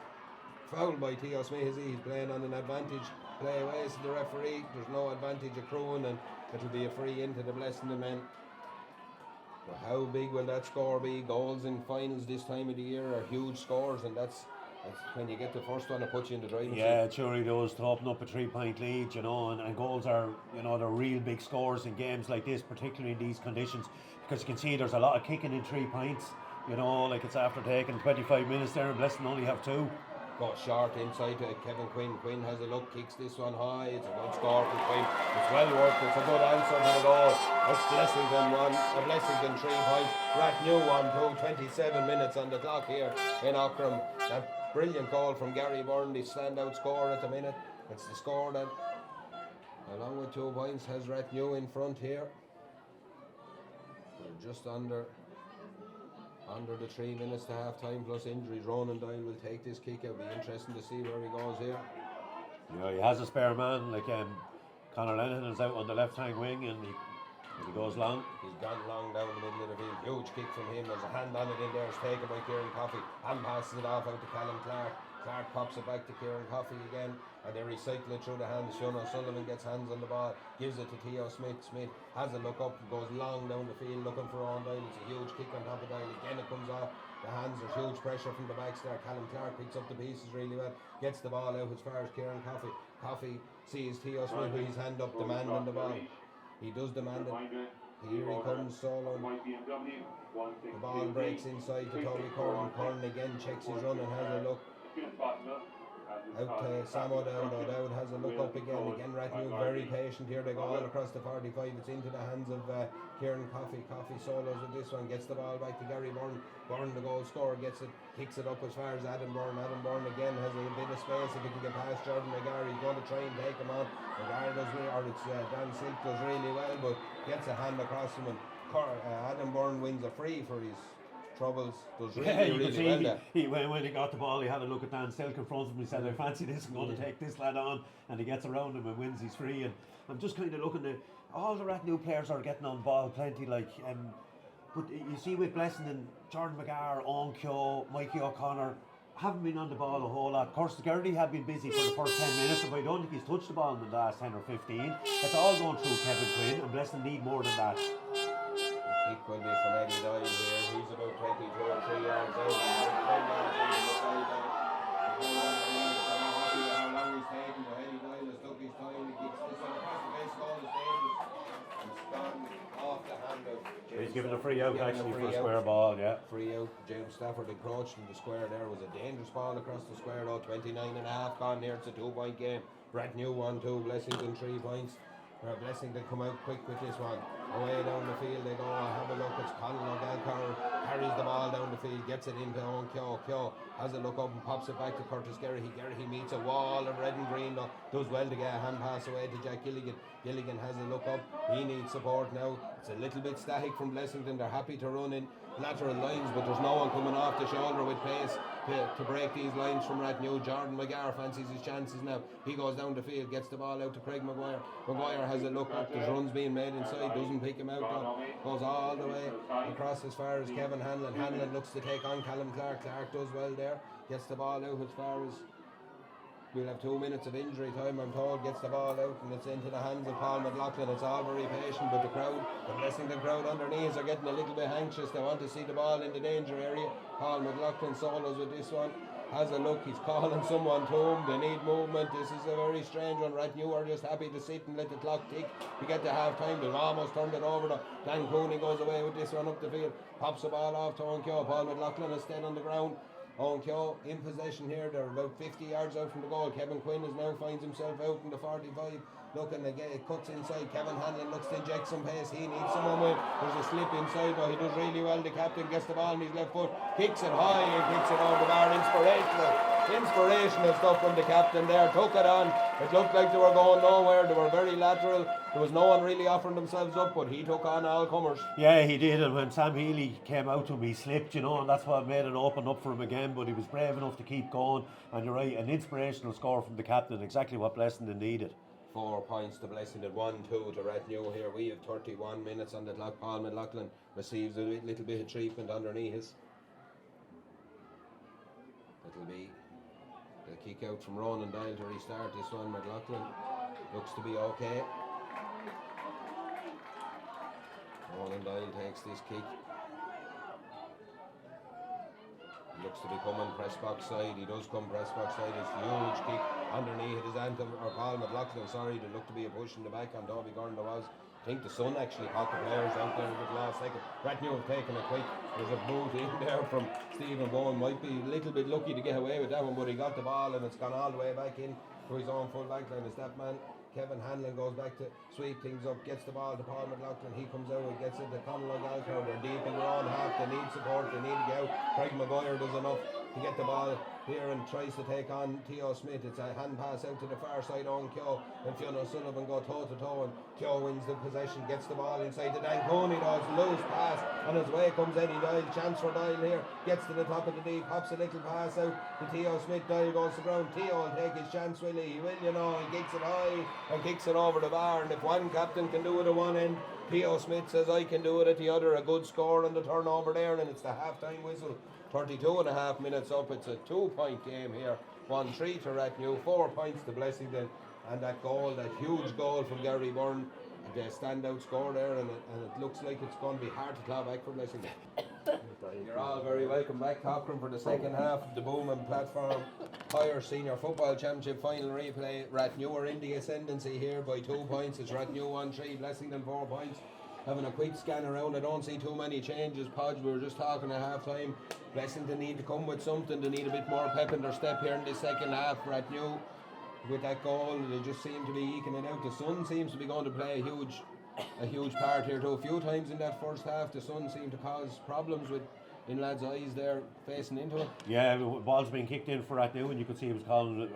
fouled by Theo Smith. He's playing on an advantage. Play away to the referee. There's no advantage accruing, and it'll be a free into the Blessington men. But how big will that score be? Goals in finals this time of the year are huge scores, and that's When you get the first one, it puts you in the driving seat. Yeah, sure he does, to open up a 3-point lead, you know, and goals are, you know, they're real big scores in games like this, particularly in these conditions, because you can see there's a lot of kicking in 3 points, you know, like it's after taking 25 minutes there and Blessing only have 2. Got short inside to Kevin Quinn. Quinn has a look, kicks this one high. It's a good score for Quinn. It's well worked. It's a good answer to the goal. It's Blessington 1, a Blessington 3 points. Rathnew 1, 27 minutes on the clock here in Ockram. That brilliant goal from Gary Byrne, the standout score at the minute. It's the score that, along with 2 points, has Rathnew in front here. We're just under the 3 minutes to half time plus injuries. Ronan Doyle will take this kick. It'll be interesting to see where he goes here. Yeah, he has a spare man, like Conor Lennon is out on the left hand wing and he goes long. He's gone long down the middle of the field. Huge kick from him. There's a hand on it in there. It's taken by Kieran Coffey. Hand passes it off out to Callum Clark. Clark pops it back to Kieran Coffey again. And they recycle it through the hands. Sean O'Sullivan gets hands on the ball. Gives it to Theo Smith. Smith has a look up. Goes long down the field looking for Owen Doyle. It's a huge kick on top of Doyle. Again it comes off the hands. There's huge pressure from the backs there. Callum Clark picks up the pieces really well. Gets the ball out as far as Kieran Coffey. Coffey sees Theo Smith with his hand up demanding the ball. He does demand it. Here he comes solo. The ball breaks inside to Toby Curran. Curran again checks his run and has a look. Out to Sam O'Dowd. O'Dowd has a look up again. Again Rathnew very patient here. They go all across the 45. It's into the hands of Kieran Coffey. Coffey solos with this one. Gets the ball back to Gary Byrne. Byrne, the goal scorer, gets it. Kicks it up as far as Adam Byrne. Adam Byrne again has a bit of space. If he can get past Jordan McGarr, he's going to try and take him on. McGarr does really, or it's Dan Silk does really well, but gets a hand across him. And Adam Byrne wins a free for his troubles. Does really well there. When he got the ball, he had a look at Dan Silk in front of him. He said, I fancy this, I'm going to take this lad on. And he gets around him and wins his free. And I'm just kind of looking at all the Rathnew players are getting on ball plenty, like but you see with Blessing and Jordan McGarr, Owen Keogh, Mikey O'Connor haven't been on the ball a whole lot. Of course, Gertie had been busy for the first 10 minutes, but I don't think he's touched the ball in the last 10 or 15. It's all going through Kevin Quinn, and Blessing need more than that. Kick will be from Eddie Doyle here. He's about 22 or 3 yards out. How long he's taken, but Eddie Doyle has took his time. He kicks this one across the base goal. It's dangerous. It's gone off the hand of James. He's given a free out actually for a square ball, yeah. Free out. James Stafford encroached in the square there. Was a dangerous ball across the square though. 29 and a half gone there. It's a 2-point game. Rathnew 1-2. Blessington 3 points. Blessington come out quick with this one. Away down the field they go. Have a look. It's Colin O'Galcar carries the ball down the field, gets it into Owen Keogh. Keogh has a look up and pops it back to Curtis Gerry. Gerry meets a wall of red and green. Does well to get a hand pass away to Jack Gilligan. Gilligan has a look up. He needs support now. It's a little bit static from Blessington. They're happy to run in lateral lines, but there's no one coming off the shoulder with pace to break these lines from Rathnew. Jordan McGarr fancies his chances now. He goes down the field, gets the ball out to Craig Maguire. Maguire has a look up. There's runs being made inside, doesn't pick him out though. Goes all the way across as far as Kevin Hanlon. Hanlon looks to take on Callum Clark. Clark does well there. Gets the ball out as far as we'll have 2 minutes of injury time, I'm told. Gets the ball out and it's into the hands of Paul McLaughlin. It's all very patient, but the Blessington crowd underneath are getting a little bit anxious. They want to see the ball in the danger area. Paul McLaughlin solos with this one. Has a look, he's calling someone to him. They need movement. This is a very strange one. Rathnew are just happy to sit and let the clock tick. We get to half time. They've almost turned it over. Dan Cooney goes away with this one up the field. Pops the ball off to Owen Keogh. Paul McLaughlin is staying on the ground. Owen Keogh in possession here. They're about 50 yards out from the goal. Kevin Quinn finds himself out in the 45. Looking again, it cuts inside. Kevin Hanlon looks to inject some pace. He needs someone with. There's a slip inside, but he does really well. The captain gets the ball on his left foot, kicks it high and kicks it over the bar. Inspirational stuff from the captain there. Took it on. It looked like they were going nowhere. They were very lateral. There was no one really offering themselves up, but he took on all comers. Yeah, he did. And when Sam Healy came out to him, he slipped, you know, and that's what made it open up for him again. But he was brave enough to keep going. And you're right, an inspirational score from the captain. Exactly what Blessington needed. 4 points to Blessington, 1-2 to Rathnew here. We have 31 minutes on the clock. Paul McLaughlin receives a little bit of treatment underneath his. It'll be the kick out from Ronan Doyle to restart this one. McLaughlin looks to be okay. Ronan Doyle takes this kick. Looks to be coming press box side. He does come press box side. It's a huge kick underneath his anthem or Paul McLaughlin. Sorry, there looked to be a push in the back on Dobby Gordon. There was. I think the Sun actually caught the players out there at the last second. Ratnew have taken it quick. There's a boot in there from Stephen Bowen. Might be a little bit lucky to get away with that one, but he got the ball and it's gone all the way back in to his own full back line. It's that man. Kevin Hanlon goes back to sweep things up, gets the ball to Paul McLaughlin. He comes out and gets it to Conor Galker. They're deep in their own half. They need support. They need to get out. Craig Maguire does enough to get the ball here and tries to take on Theo Smith. It's a hand pass out to the far side on Keogh, and Fiona Sullivan go toe to toe, and Keogh wins the possession, gets the ball inside to Dan Coney. Now it's a loose pass. On his way comes Eddie Doyle. Chance for Doyle here. Gets to the top of the D, pops a little pass out to Theo Smith. Doyle goes to ground. Theo will take his chance, will he? He will, you know, and kicks it high and kicks it over the bar. And if one captain can do it at one end, Theo Smith says I can do it at the other. A good score on the turnover there, and it's the half-time whistle. 32.5 minutes up. It's a 2-point game here. 1-3 to Ratnew, 4 points to Blessington, and that goal, that huge goal from Gary Byrne, the standout score there, and it looks like it's going to be hard to claw back for Blessington. You're all very welcome back, Cochran, for the second half of the Bowman Platform Higher Senior Football Championship final replay. Ratnew are in the ascendancy here by 2 points. It's Ratnew 1-3, Blessington 4 points. Having a quick scan around, I don't see too many changes. Podge, we were just talking at half time. Blessington need to come with something. They need a bit more pep in their step here in the second half. Ratnew, with that goal, they just seem to be eking it out. The Sun seems to be going to play a huge part here too. A few times in that first half, the Sun seemed to cause problems with in lads' eyes there facing into it. Yeah, the ball's being kicked in for Ratnew, and you could see he was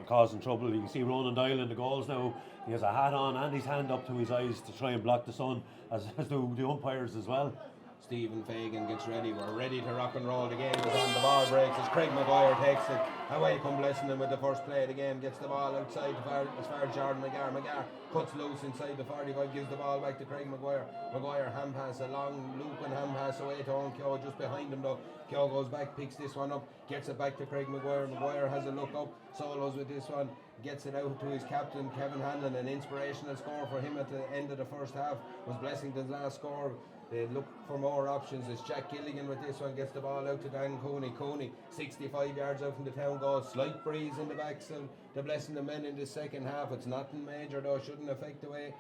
causing trouble. You can see Ronan Doyle in the goals now. He has a hat on and his hand up to his eyes to try and block the sun, as do the umpires as well. Stephen Fagan gets ready. We're ready to rock and roll. The game is on. The ball breaks as Craig Maguire takes it. Away come Blessington with the first play of the game. Gets the ball outside as far as Jordan McGar. McGar cuts loose inside the 45. Gives the ball back to Craig Maguire. Maguire hand pass, a long looping hand pass away to Owen Keogh just behind him though. Keogh goes back, picks this one up, gets it back to Craig Maguire. Maguire has a look up, solos with this one, gets it out to his captain Kevin Hanlon. An inspirational score for him at the end of the first half was Blessington's last score. They look for more options. It's Jack Gilligan with this one, gets the ball out to Dan Cooney. Cooney 65 yards out from the town goal. Slight breeze in the back, so they're blessing the men in the second half. It's nothing major though, shouldn't affect the way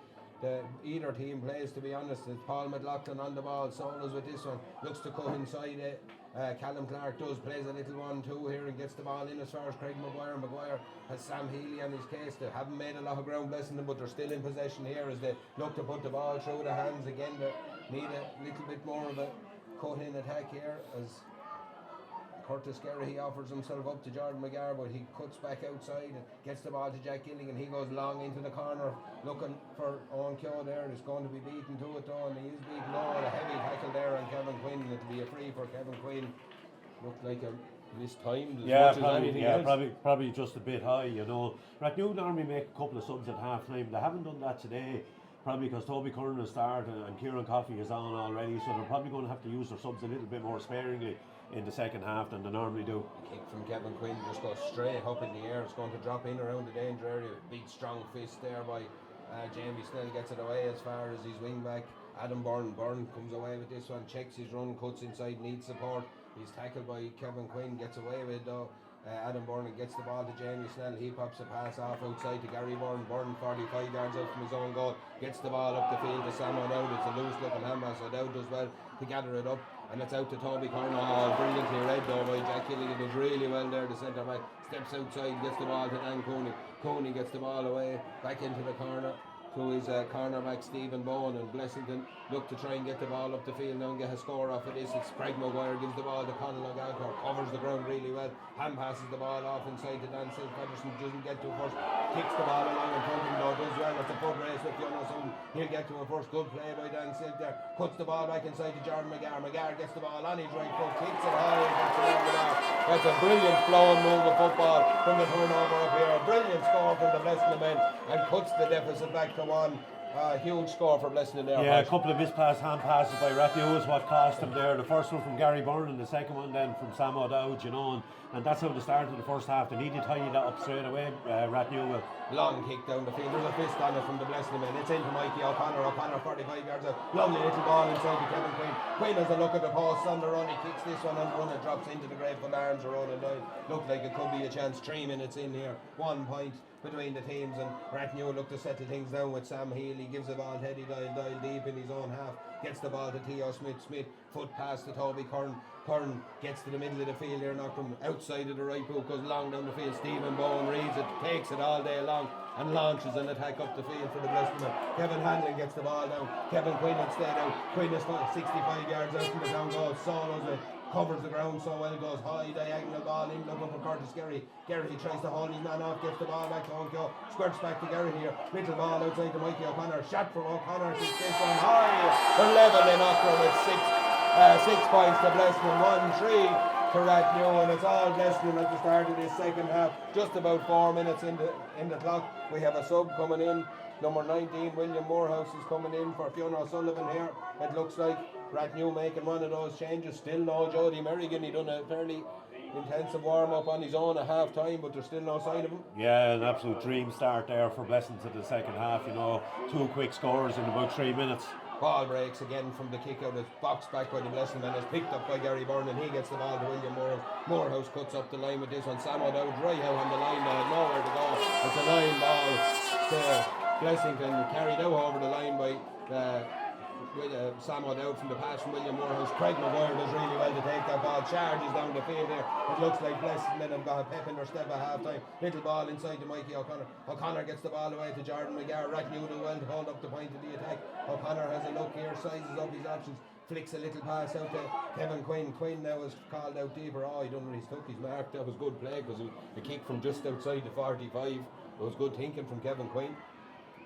either team plays, to be honest. It's Paul McLaughlin on the ball, solos with this one, looks to cut inside it. Callum Clark plays a little 1-2 here and gets the ball in as far as Craig Maguire. Maguire has Sam Healy on his case. They haven't made a lot of ground blessing them, but they're still in possession here as they look to put the ball through the hands again. They need a little bit more of a cut-in attack here as Curtis Gerry, he offers himself up to Jordan McGar, but he cuts back outside and gets the ball to Jack Gilligan. He goes long into the corner looking for Owen Keogh there. He's going to be beaten to it though, and he is beaten. Oh, a heavy tackle there on Kevin Quinn. It'll be a free for Kevin Quinn. Looked like a mistimed as much as anything else. Probably just a bit high, you know. Ratnew normally make a couple of subs at half time. They haven't done that today. Probably because Toby Curran has started and Kieran Coffey is on already, so they're probably going to have to use their subs a little bit more sparingly in the second half than they normally do. Kick from Kevin Quinn just goes straight up in the air. It's going to drop in around the danger area. Big strong fist there by Jamie Snell, gets it away as far as his wing back. Adam Byrne comes away with this one, checks his run, cuts inside, needs support. He's tackled by Kevin Quinn, gets away with it though. Adam Byrne gets the ball to Jamie Snell. He pops a pass off outside to Gary Byrne. Byrne 45 yards out from his own goal. Gets the ball up the field to Sam O'Dowd. It's a loose looking hand pass. O'Dowd does well to gather it up. And it's out to Toby Curran. Oh, brilliantly read though by Jack Gilligan. Does really well there, the centre back. Steps outside, gets the ball to Dan Cooney. Cooney gets the ball away, back into the corner to his cornerback Stephen Bowen, and Blessington look to try and get the ball up the field now and get a score off of this. It's Craig Maguire gives the ball to Conor Galker, covers the ground really well, hand passes the ball off inside to Dan Silk. Patterson doesn't get to it first, kicks the ball along in front of him though, does well. It's a foot race with Fiona Sutton. He'll get to it first. Good play by Dan Silk there, cuts the ball back inside to Jordan McGar. McGar gets the ball on his right foot, kicks it high and gets it over the bar. That's a brilliant flowing move of football from the turnover up here. A brilliant score from the Blessington men and cuts the deficit back to one. Huge score for Blessing there. Yeah, a couple of mispassed hand passes by Rathnew is what cost him there. The first one from Gary Byrne and the second one then from Sam O'Dowd, you know, and that's how they started the first half. They needed to tidy that up straight away, Rathnew will. Long kick down the field. There's a fist on it from the Blessing man. It's into Mikey O'Connor. O'Connor 45 yards out. Lovely little ball inside to Kevin Quinn. Quinn has a look at the post on the run. He kicks this one on the run. It drops into the graveful arms of Ronan Doyle. Looked like it could be a chance. 3 minutes in here. 1 point between the teams, and Rathnew look to settle things down with Sam Healy. Gives the ball to Eddie Doyle. Doyle deep in his own half. Gets the ball to Theo Smith. Smith foot past to Toby Curran. Curran gets to the middle of the field here, knocked from outside of the right boot, goes long down the field. Stephen Bowen reads it, takes it all day long, and launches an attack up the field for the Blessman. Kevin Hanlon gets the ball down. Kevin Quinn instead out. Quinn is 65 yards out from the down goal. Solos it. Covers the ground so well, goes high, diagonal ball in, looking for Curtis Gerry. Gerry tries to hold his man off, gets the ball back to Onkyo, squirts back to Gerry here. Little ball outside to Mikey O'Connor, shot from O'Connor, kicks this one high. They're level in Ockra with 6 points to Blessman, 1-3 to Rathnew, and it's all Blessman at the start of this second half. Just about 4 minutes in the clock. We have a sub coming in. Number 19, William Morehouse is coming in for Fiona O'Sullivan here. It looks like Rathnew making one of those changes. Still no Jody Merrigan. He done a fairly intensive warm-up on his own at half-time, but there's still no sign of him. Yeah, an absolute dream start there for Blessing to the second half, you know. 2 quick scores in about 3 minutes. Ball breaks again from the kick out. It's boxed back by the Blessing and is picked up by Gary Byrne, and he gets the ball to William Morehouse. Morehouse cuts up the line with this one. Sam O'Dowd right out on the line now, nowhere to go. It's a line ball to Blessington, carried out over the line by Sam O'Dowd from the pass from William Morehouse. Craig Maguire does really well to take that ball, charges down the field there. It looks like Blessington have got a pep in their step at half time. Little ball inside to Mikey O'Connor. O'Connor gets the ball away to Jordan McGarr. Rathnew do well to hold up the point of the attack. O'Connor has a look here, sizes up his options, flicks a little pass out to Kevin Quinn. Quinn now is called out deeper. Oh, he done really stuck his mark. That was good play because a kick from just outside the 45. It was good thinking from Kevin Quinn.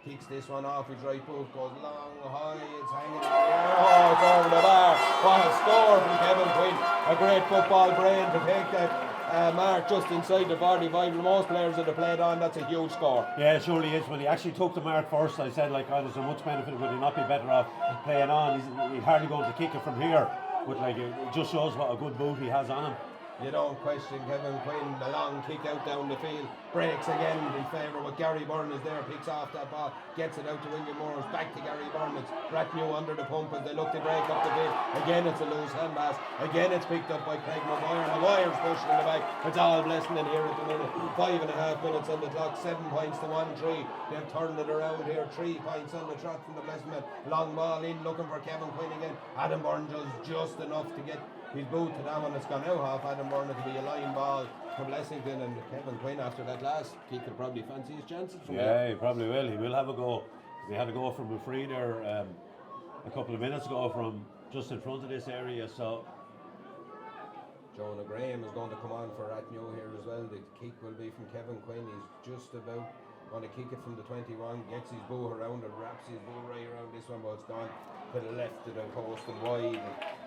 Kicks this one off his right boot, goes long, high, it's hanging in the air. Oh, it's over the bar. What a score from Kevin Quinn. A great football brain to take that mark just inside the 45. Most players that have played on, that's a huge score. Yeah, it surely is. When he actually took the mark first, I said, like, oh, there's so much benefit. Would he not be better off playing on? He's hardly going to kick it from here. But, like, it just shows what a good boot he has on him. You don't question Kevin Quinn. The long kick out down the field. Breaks again in favour, but Gary Byrne is there, picks off that ball, gets it out to William Morehouse, back to Gary Byrne. It's Rathnew under the pump as they look to break up the field. Again, it's a loose hand pass. Again, it's picked up by Craig Maguire. Maguire's pushing in the back. It's all Blessing in here at the minute. 5.5 minutes on the clock, 7 points to 1-3. They've turned it around here. 3 points on the trot from the Blessing man. Long ball in, looking for Kevin Quinn again. Adam Byrne does just enough to get his boot to that one. It's gone out half Adam Byrne. It'll be a line ball for Blessington, and Kevin Quinn after that last kick could probably fancy his chances from there. Yeah, he probably will. He will have a go. We had a go from a free there a couple of minutes ago from just in front of this area. So Jonah Graham is going to come on for Rathnew here as well. The kick will be from Kevin Quinn. He's just about going to kick it from the 21, gets his boot around it, wraps his boot right around this one, but it's gone to the left of the post and wide,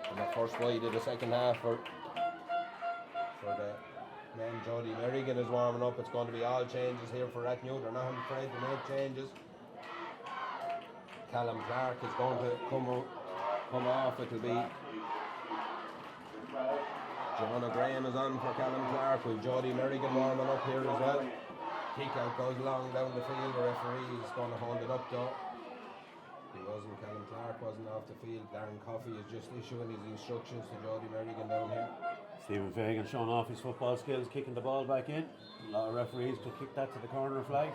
and the first wide of the second half for the man. Jody Merrigan is warming up. It's going to be all changes here for Rathnew. They're not afraid to make changes. Callum Clark is going to come off. It'll be Jonah Graham is on for Callum Clark with Jody Merrigan warming up here as well. Kick out goes long down the field. The referee is going to hold it up though. Callum Clark wasn't off the field. Darren Coffey is just issuing his instructions to Jody Merrigan down here. Stephen Fagan showing off his football skills, kicking the ball back in. A lot of referees to kick that to the corner flag.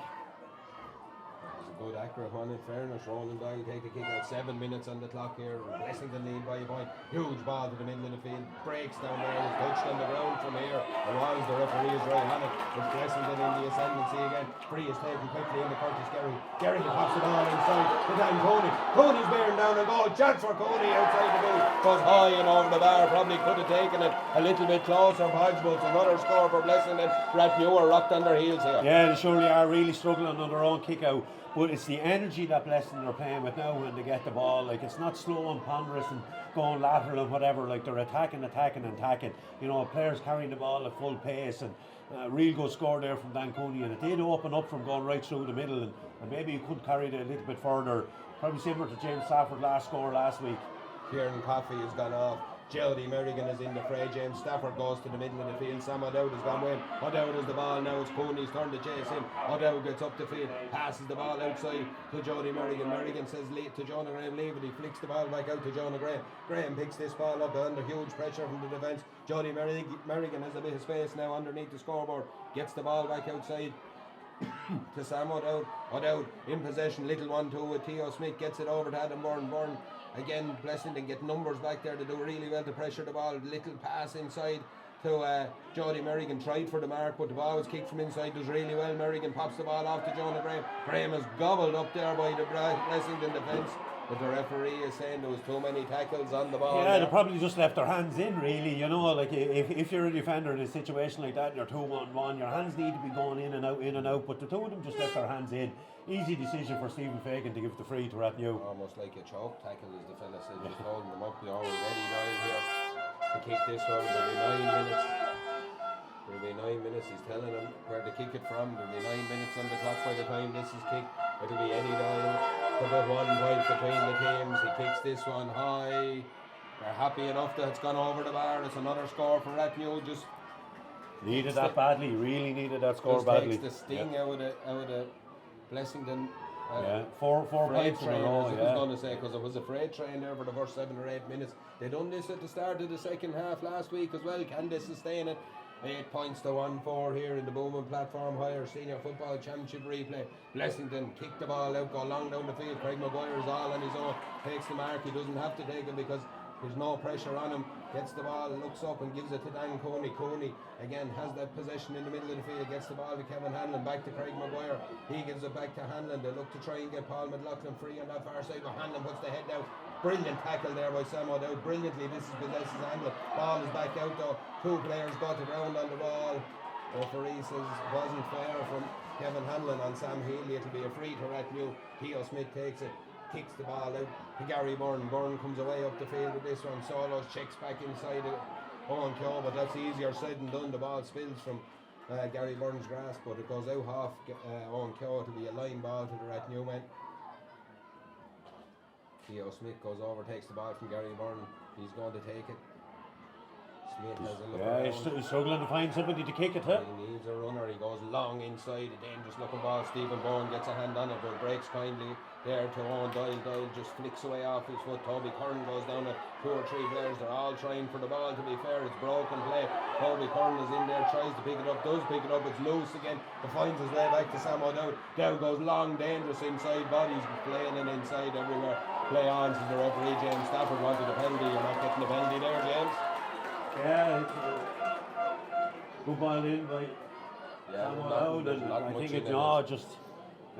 It's a good accurate one in fairness. Roland Doyle take the kick out. 7 minutes on the clock here. Blessington lead by a point. Huge ball to the middle of the field. Breaks down there. It's touched on the ground from here. It was the referee is right on it. It's Blessington in the ascendancy again. Free is taken quickly into Curtis Gerry. Gerry pops the ball inside to Dan Coney. Coney's bearing down a goal. Chance for Coney outside the goal. Goes high and over the bar. Probably could have taken it a little bit closer for Hodgebots. Another score for Blessington. Rathnew are rocked on their heels here. Yeah, they surely are really struggling on their own kick out. But it's the energy that Blessing are playing with now when they get the ball. Like, it's not slow and ponderous and going lateral and whatever. Like, they're attacking. You know, players carrying the ball at full pace, and real good score there from Dan Cooney. And it did open up from going right through the middle, and maybe you could carry it a little bit further. Probably similar to James Stafford last score last week. Kieran Coffey has gone off. Jody Merrigan is in the fray. James Stafford goes to the middle of the field. Sam O'Dowd has gone well. O'Dowd has the ball now. It's Cooney's turn to chase him. O'Dowd gets up the field, passes the ball outside to Jody Merrigan. Merrigan says to Jonah Graham, leave it. He flicks the ball back out to Jonah Graham. Graham picks this ball up under huge pressure from the defence. Jody Merrigan has a bit of space now underneath the scoreboard. Gets the ball back outside to Sam O'Dowd. O'Dowd in possession, little 1-2 with Theo Smith, gets it over to Adam Byrne. Byrne again, Blessington get numbers back there to do really well to pressure the ball. Little pass inside to Jody Merrigan, tried for the mark, but the ball was kicked from inside, does really well. Merrigan pops the ball off to Jonah Graham. Graham is gobbled up there by the Blessington defence, but the referee is saying there was too many tackles on the ball. Yeah, they probably just left their hands in, really. You know, like, if you're a defender in a situation like that and you're 2-1-1, your hands need to be going in and out, but the two of them just left their hands in. Easy decision for Stephen Fagan to give the free to Ratnew. Almost like a choke tackle, as the fella said, just holding them up. They're already Niall here to kick this one. There'll be 9 minutes. There'll be 9 minutes. He's telling them where to kick it from. There'll be 9 minutes on the clock by the time this is kicked. It'll be Eddie Doyle to put 1 point between the teams. He kicks this one high. They're happy enough that it's gone over the bar. It's another score for Ratnew. Just needed that badly. Really needed that score badly. Takes the sting out of the Blessington. Four points in a row. I was going to say, because it was a freight train there for the first 7 or 8 minutes. They done this at the start of the second half last week as well. Can they sustain it? 8 points to 1-4 here in the Bowman Platform Higher Senior Football Championship replay. Blessington kick the ball out, go long down the field. Craig Maguire is all on his own. Takes the mark. He doesn't have to take it because there's no pressure on him. Gets the ball, looks up and gives it to Dan Cooney. Cooney again has that possession in the middle of the field. Gets the ball to Kevin Hanlon. Back to Craig Maguire. He gives it back to Hanlon. They look to try and get Paul McLaughlin free on that far side, but Hanlon puts the head down. Brilliant tackle there by Sam O'Dowd. Brilliantly, this is Possesses Hanlon. Ball is back out though. 2 players got it round on the ball. Referee says it wasn't fair from Kevin Hanlon on Sam Healy. It'll be a free to Ratnew. Theo Smith takes it, kicks the ball out to Gary Byrne. Byrne comes away up the field with this one. Solos checks back inside it. Owen Keogh, but that's easier said than done. The ball spills from Gary Byrne's grasp, but it goes out half Owen Keogh. It'll be a line ball to the Ratnew men. Theo Smith goes over, takes the ball from Gary Byrne. He's going to take it. Smith has a look around. He's struggling to find somebody to kick it to. He needs a runner. He goes long inside, a dangerous looking ball. Stephen Bourne gets a hand on it, but breaks kindly there to Owen Doyle. Doyle just flicks away off his foot. Toby Curran goes down at 2 or 3 players. They're all trying for the ball, to be fair. It's broken play. Toby Curran is in there, tries to pick it up, does pick it up. It's loose again. He finds his way back to Sam O'Dowd. Down goes long, dangerous inside. Bodies playing and inside everywhere. Play on to the referee. James Stafford wanted a penalty. You're not getting a penalty there, James. Yeah, good ball in by Sam O'Dowd, and I think it's just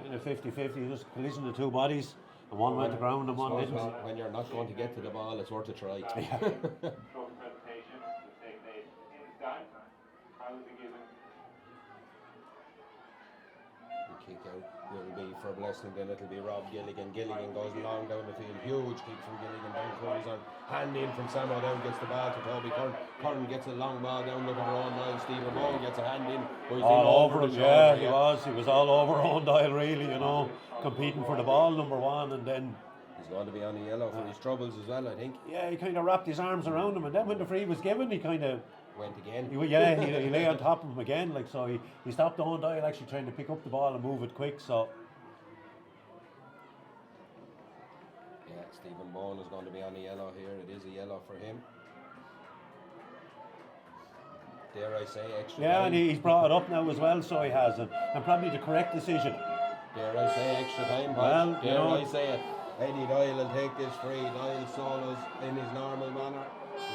in a 50-50, just collision of 2 bodies, and one went to ground and one didn't. When you're not going to get to the ball, it's worth a try. Yeah. Kick out will be for Blessington. It'll be Rob Gilligan. Gilligan goes long down the field. Huge kick from Gilligan. Down Cooney's on. Hand in from Sam O'Dowd. Gets the ball to Toby Curran. Curran gets a long ball down looking for Owen Doyle. Stephen Bowen gets a hand in. He's all over him, yeah, he was. He was all over Owen Doyle, really, you know, competing for the ball, number 1, and then he's going to be on the yellow for his troubles as well, I think. Yeah, he kind of wrapped his arms around him, and then when the free was given, he kind of went again. He lay on top of him again, like, so he stopped Owen Doyle actually trying to pick up the ball and move it quick. So yeah, Stephen Bowen is going to be on the yellow here. It is a yellow for him. Dare I say extra time. And he's brought it up now as well, so he has, and probably the correct decision. Dare I say extra time, well, dare I say it. Eddie Doyle will take this free. Doyle solos in his normal manner.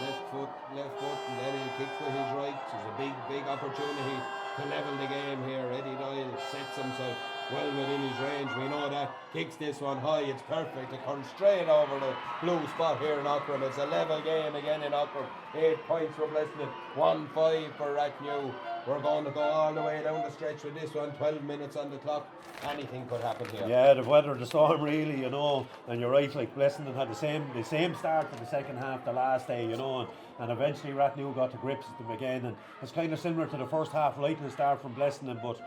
Left foot, and then he'll kick with his right. There's a big opportunity to level the game here. Eddie Doyle sets himself. well within his range. We know that. Kicks this one high, it's perfect. It comes straight over the blue spot here in Ockram. It's a level game again in Ockram. 8 points for Blessing. 1-5 for Rathnew. We're going to go all the way down the stretch with this one. 12 minutes on the clock. Anything could happen here. Yeah, they've weathered the storm really, you know, and you're right, like Blessenden had the same start for the second half the last day, you know, and eventually Rathnew got to grips with them again, and it's kind of similar to the first half, lightning start from Blessenden, but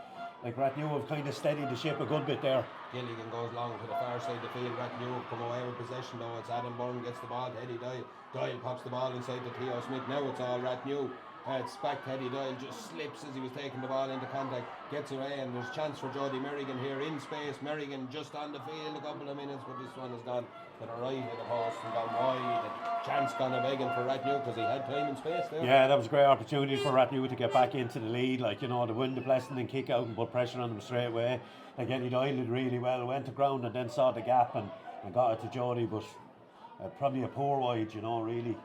like Rathnew have kind of steadied the ship a good bit there. Gilligan goes long to the far side of the field. Rathnew have come away with possession though. It's Adam Byrne gets the ball to Eddie Doyle. Doyle pops the ball inside to Theo Smith. Now it's all Rathnew. It's back to Eddie Doyle, just slips as he was taking the ball into contact, gets away, and there's a chance for Jody Merrigan here in space. Merrigan just on the field a couple of minutes, but this one has gone to the right of the post and gone wide. The chance gone a begging for Rathnew because he had time and space there. Yeah, that was a great opportunity for Rathnew to get back into the lead, like, you know, to win the Blessing and kick out and put pressure on them straight away. Like Eddie Doyle did really well, went to ground and then saw the gap and got it to Jody, but probably a poor wide, you know, really.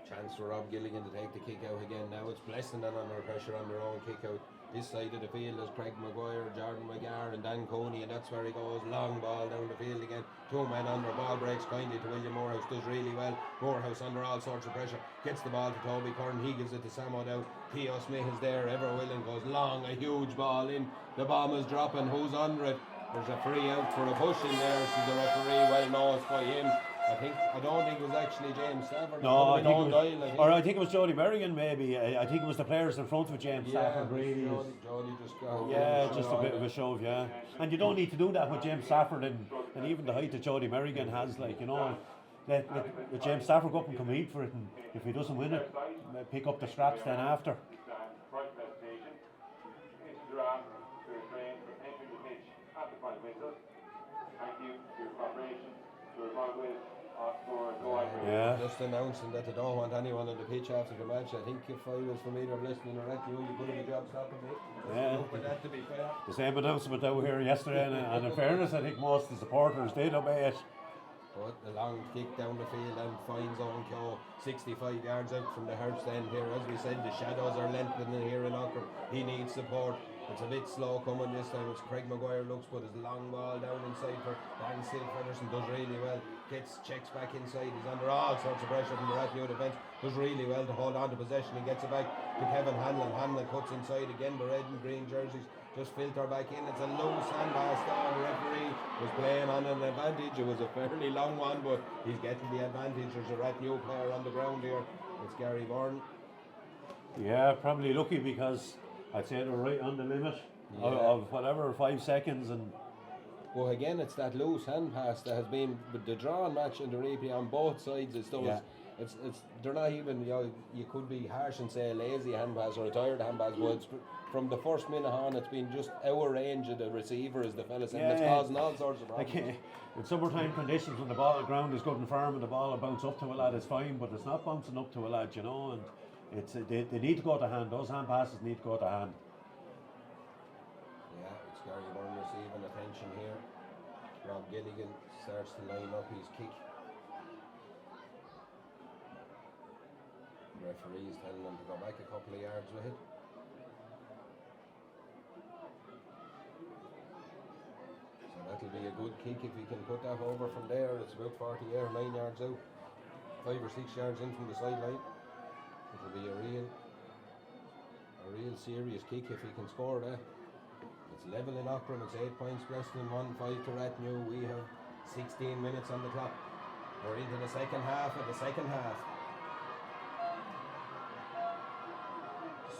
Chance for Rob Gilligan to take the kick out again. Now it's Blessing and under pressure on their own kick out. This side of the field is Craig Maguire, Jordan McGarr and Dan Coney, and that's where he goes. Long ball down the field again. 2 men under, ball breaks kindly to William Morehouse, does really well. Morehouse under all sorts of pressure, gets the ball to Toby Curran, he gives it to Sam O'Dowd. Theo Smith is there, ever willing, goes long, a huge ball in. The bomb is dropping, who's under it? There's a free out for a push in there, says the referee, well known by him. I don't think it was actually James Stafford. No, I think it was Jody Merrigan maybe. I think it was the players in front of James Stafford really. Jody just got just a bit of a shove, yeah. And you don't need to do that with James Stafford and even the height that Jody Merrigan has, like, you know. Let James Stafford go up and compete for it, and if he doesn't win it, pick up the scraps then after. Thank you for your cooperation. Yeah. Just announcing that they don't want anyone on the pitch after the match. I think if I was from either Blessing or Rathnew, you could have a job stopping me. Yeah. But that to be fair. The same announcement out here yesterday, and in fairness, I think most of the supporters did obey it. But the long kick down the field and finds Owen Keogh 65 yards out from the Hearts end here. As we said, the shadows are lengthening here in Ockram. He needs support. It's a bit slow coming this time. It's Craig Maguire looks, but his long ball down inside for Dan Silverson does really well. Checks back inside. He's under all sorts of pressure from the Rathnew defence. Does really well to hold on to possession. He gets it back to Kevin Hanlon. Hanlon cuts inside again. The red and green jerseys just filter back in. It's a loose hand pass down. The referee was playing on an advantage. It was a fairly long one, but he's getting the advantage. There's a Rathnew player on the ground here. It's Gary Byrne. Yeah, probably lucky because I'd say they're right on the limit of whatever, 5 seconds. And well, again, it's that loose hand pass that has been with the drawn match in the replay on both sides. It's those. Yeah. It's they're not even, you know, you could be harsh and say a lazy hand pass or a tired hand pass, but it's from the first minute on, it's been just our range of the receiver, as the fella said, and it's causing all sorts of problems. Like, in summertime conditions, when the ball ground is good and firm and the ball will bounce up to a lad, it's fine, but it's not bouncing up to a lad, you know, and it's they need to go to hand. Those hand passes need to go to hand. Yeah, it's Gary Byrne receiving attention here. Rob Gilligan starts to line up his kick. The referee is telling him to go back a couple of yards with it. So that'll be a good kick if he can put that over from there. It's about 49 yards out, 5 or 6 yards in from the sideline. It'll be a real serious kick if he can score that. It's level in Ockram, it's 8 points Preston, 1-5 to Rathnew. We have 16 minutes on the clock. We're into the second half of the second half.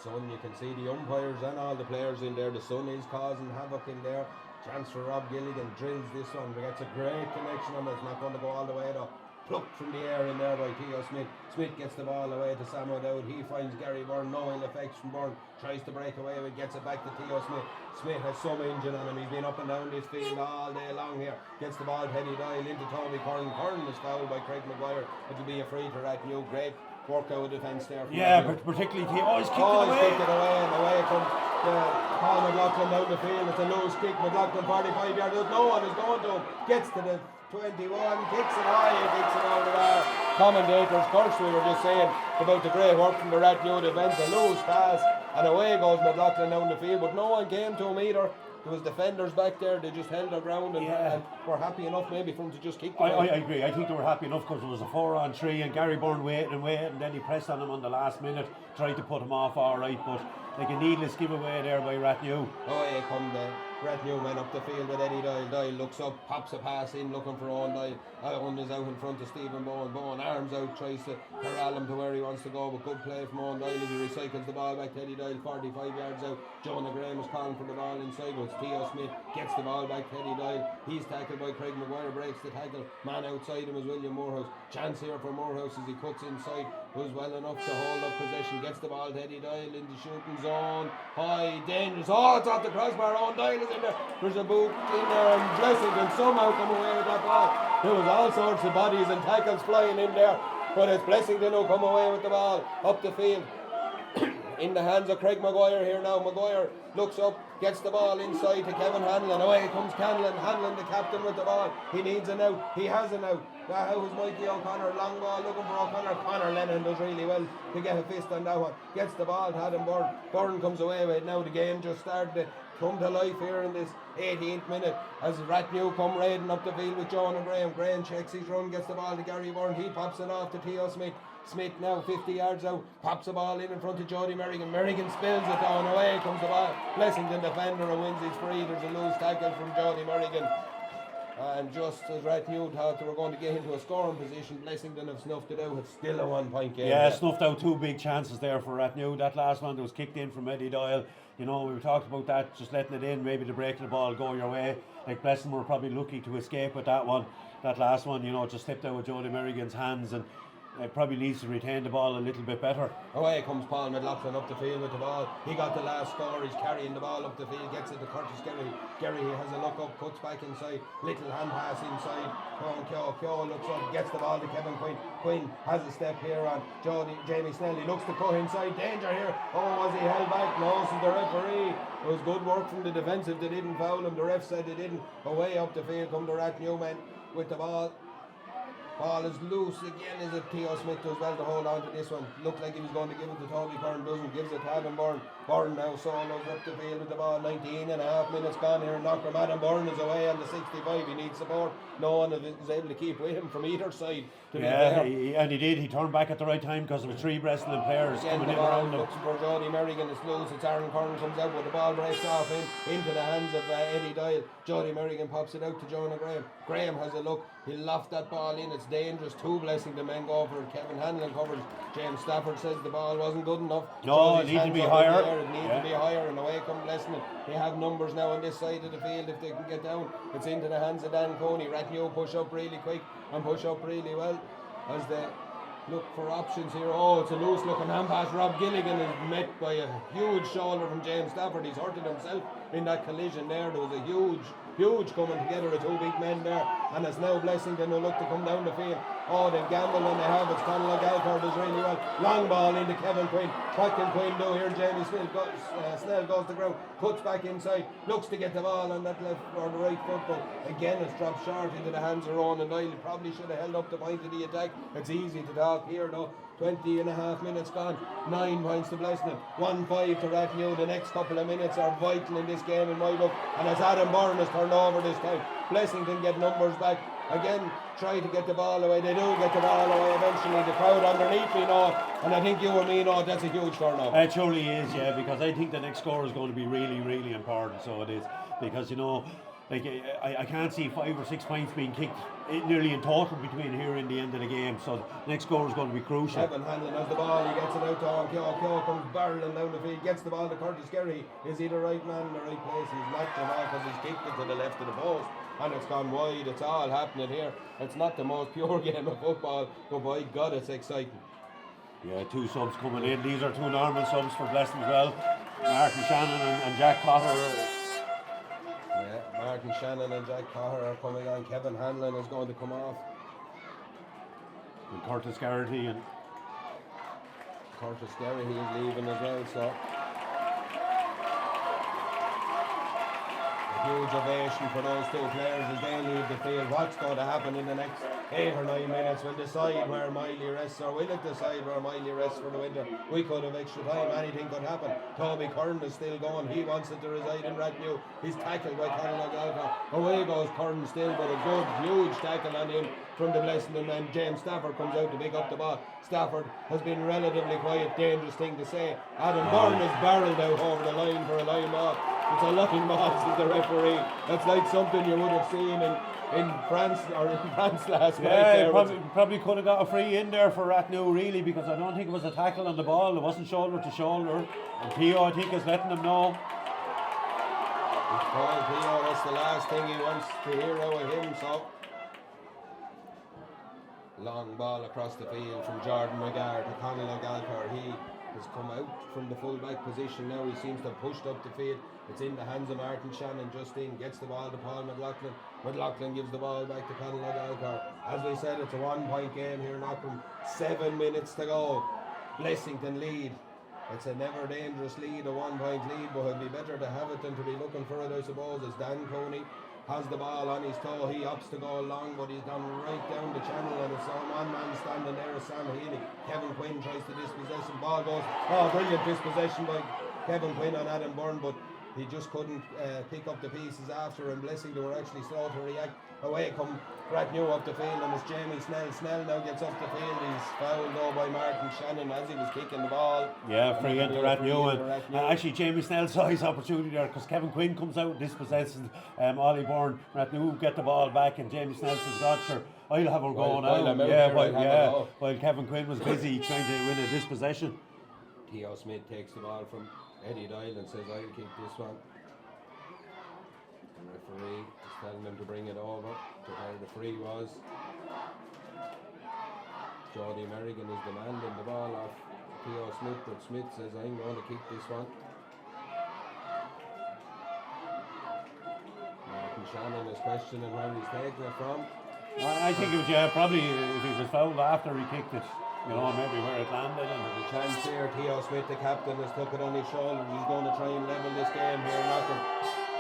Sun, you can see the umpires and all the players in there. The sun is causing havoc in there. Chance for Rob Gilligan, drills this one, but gets a great connection on it. It's not going to go all the way though. Plucked from the air in there by Theo Smith. Smith gets the ball away to Sam O'Dowd. He finds Gary Byrne, no ill effects from Byrne. Tries to break away, but gets it back to Theo Smith. Smith has some engine on him. He's been up and down this field all day long here. Gets the ball to Eddie Doyle into Toby Curran. Curran is fouled by Craig Maguire. It'll be a free to Rathnew. Great work out of defence there. Yeah, but particularly he always kicked it away. Kicked it away, and away comes Paul McLaughlin down the field. It's a loose kick. McLaughlin 45 yards out. No one is going to him. Gets to the 21, kicks it high and kicks it over there. Commentators, of course, we were just saying about the great work from the Rathnew defence. A loose pass, and away goes McLaughlin down the field, but no one came to him either. there was defenders back there. They just held their ground and, Yeah. and were happy enough maybe for them to just kick the I ball. agree. I think they were happy enough because it was a 4-on-3 and Gary Byrne waited and then he pressed on him on the last minute, tried to put him off all right, but like a needless giveaway there by Rathnew. Oh, here come the Rathnew man up the field with Eddie Doyle. Doyle looks up, pops a pass in, looking for Owen Doyle. Owen is out in front of Stephen Bowen. Bowen arms out, tries to corral him to where he wants to go, but good play from Owen Doyle as he recycles the ball back to Eddie Doyle, 45 yards out. Jonah Graham is calling for the ball inside, but it's Theo Smith gets the ball back to Eddie Doyle. He's tackled by Craig Maguire, breaks the tackle. Man outside him is William Morehouse. Chance here for Morehouse as he cuts inside. Was well enough to hold up possession. Gets the ball to Eddie Doyle in the shooting zone. High, dangerous. Oh, it's off the crossbar. Owen Doyle is in there. There's a boot in there and Blessington somehow come away with that ball. There was all sorts of bodies and tackles flying in there. But it's Blessington who come away with the ball up the field. In the hands of Craig Maguire here now. Maguire looks up, gets the ball inside to Kevin Hanlon. Away comes Hanlon. Hanlon, the captain, with the ball. He needs an out. He has an out. How is Mikey O'Connor? Long ball looking for O'Connor. Conor Lennon does really well to get a fist on that one. Gets the ball to Adam Byrne. Byrne comes away with it. Now the game just started to come to life here in this 18th minute as Rathnew come raiding up the field with Jonah Graham. Graham checks his run, gets the ball to Gary Byrne. He pops it off to Theo Smith. Smith now 50 yards out, pops the ball in front of Jody Merrigan. Merrigan spills it down, away comes the ball. Blessington defender and wins his free. There's a loose tackle from Jody Merrigan. And just as Rathnew thought they were going to get into a scoring position, Blessington have snuffed it out. It's still a 1 point game. Yeah, snuffed out 2 big chances there for Rathnew. That last one that was kicked in from Eddie Doyle, you know, we talked about that, just letting it in, maybe the break of the ball go your way. Like Blessington were probably lucky to escape with that one. That last one, you know, just slipped out with Jody Merrigan's hands and probably needs to retain the ball a little bit better. Away comes Paul McLaughlin up the field with the ball. He got the last score. He's carrying the ball up the field, gets it to Curtis Gerry. Gerry has a look up, cuts back inside. Little hand pass inside. Kyo looks up, gets the ball to Kevin Quinn. Quinn has a step here on Jamie Snell. He looks to cut inside. Danger here. Oh, was he held back? No, so the referee. It was good work from the defensive. They didn't foul him. The ref said they didn't. Away up the field come the Rathnew men with the ball. Ball is loose again. Is it Theo Smith does well to hold on to this one? Looked like he was going to give it to Toby Byrne, doesn't. Gives it to Adam Byrne. Byrne now solos up the field with the ball. 19 and a half minutes gone here in Knockram. Adam Byrne is away on the 65. He needs support. No one is able to keep with him from either side. Yeah, and he did. He turned back at the right time because there were 3 wrestling players again, coming in around him. Looks for Jody Merrigan. It's loose. It's Aaron Curran comes out with the ball, breaks off into the hands of Eddie Doyle. Jody Merrigan pops it out to Jonah Graham. Graham has a look. He'll loft that ball in. It's dangerous. 2 Blessing the men go for it. Kevin Hanlon covers. James Stafford says the ball wasn't good enough. No, it needs to be higher. It needs to be higher, and away come Blessing. They have numbers now on this side of the field if they can get down. It's into the hands of Dan Coney. Rathnew push up really quick and push up really well as they look for options here. Oh, it's a loose looking hand pass. Rob Gilligan is met by a huge shoulder from James Stafford. He's hurted himself in that collision there. There was a huge coming together of 2 big men there, and it's now Blessington who look to come down the field. Oh, they've gambled and they have. It's Conor Galford does really well. Long ball into Kevin Quinn. What can Quinn do here? Jamie Snell goes to ground, cuts back inside, looks to get the ball on that left or the right foot, but again it's dropped short into the hands of Ronan Doyle. Probably should have held up the point of the attack. It's easy to talk here though. 20 and a half minutes gone, 9 points to Blessington, 1-5 to Rathnew. The next couple of minutes are vital in this game in my book, and it's Adam Byrne has turned over this time. Blessington get numbers back. Again, try to get the ball away. They do get the ball away eventually. The crowd underneath me know, and I think you and me know that's a huge turnover. It surely is, yeah, because I think the next score is going to be really, really important. So it is, because you know, like I can't see 5 or 6 points being kicked nearly in total between here and the end of the game. So the next score is going to be crucial. Kevin Hanlon has the ball. He gets it out to Owen Kyo comes barreling down the field. Gets the ball to Curtis Gerry. Is he the right man in the right place? He's knocked him off because he's kicked it to the left of the post. And it's gone wide. It's all happening here. It's not the most pure game of football, but by God, it's exciting. Yeah, 2 subs coming in. These are 2 normal subs for Blessington as well. Martin Shannon and Jack Cotter. Yeah, Martin Shannon and Jack Cotter are coming on. Kevin Hanlon is going to come off. And Curtis Garrity and Curtis Gerry, he is leaving as well, so a huge ovation for those 2 players as they leave the field. What's going to happen in the next 8 or 9 minutes will decide where Miley rests, or will it decide where Miley rests for the winter? We could have extra time, anything could happen. Toby Curran is still going, he wants it to reside in Rathnew. He's tackled by Conor Galcar. Away goes Curran still, but a good, huge tackle on him from the Blessington, and James Stafford comes out to pick up the ball. Stafford has been relatively quiet, dangerous thing to say. Adam Byrne is barrelled out over the line for a line ball. It's a line ball, says the referee. That's like something you would have seen in France last night. Yeah, probably could have got a free in there for Rathnew, really, because I don't think it was a tackle on the ball. It wasn't shoulder to shoulder. And Theo, I think, is letting them know. Paul Theo, that's the last thing he wants to hear out of him. So, long ball across the field from Jordan McGarr to Conor Galcar. He has come out from the full-back position now. He seems to have pushed up the field. It's in the hands of Martin Shannon. Justin gets the ball to Paul McLaughlin. McLaughlin gives the ball back to Conor Galcar. As we said, it's a 1-point game here in Auckland. 7 minutes to go. Blessington lead. It's a never dangerous lead, a 1-point lead, but it'd be better to have it than to be looking for it, I suppose, as Dan Coney has the ball on his toe. He opts to go long, but he's gone right down the channel, and it's one man standing there is Sam Healy. Kevin Quinn tries to dispossess him. Ball goes, brilliant dispossession by Kevin Quinn on Adam Byrne, but he just couldn't pick up the pieces after, and Blessington were actually slow to react. Away come Rathnew up the field, and it's Jamie Snell. Snell now gets up the field. He's fouled though by Martin Shannon as he was kicking the ball. Yeah, free into Rathnew. And actually, Jamie Snell saw his opportunity there, because Kevin Quinn comes out and dispossesses Ollie Byrne. Rathnew get the ball back, and Jamie Snell says, "God, sure, I'll have her going out." While Kevin Quinn was busy trying to win a dispossession. Theo Smith takes the ball from Eddie Doyle and says, "I'll kick this one." The referee is telling them to bring it over to where the free was. Jody Merrigan is demanding the ball off Theo Smith, but Smith says, "I'm going to kick this one." Martin Shannon is questioning where he's taking it from. I think it was, probably if he was fouled after he kicked it, maybe where it landed. And the chance here, Theo Smith, the captain, has took it on his shoulder. He's going to try and level this game here. Knocker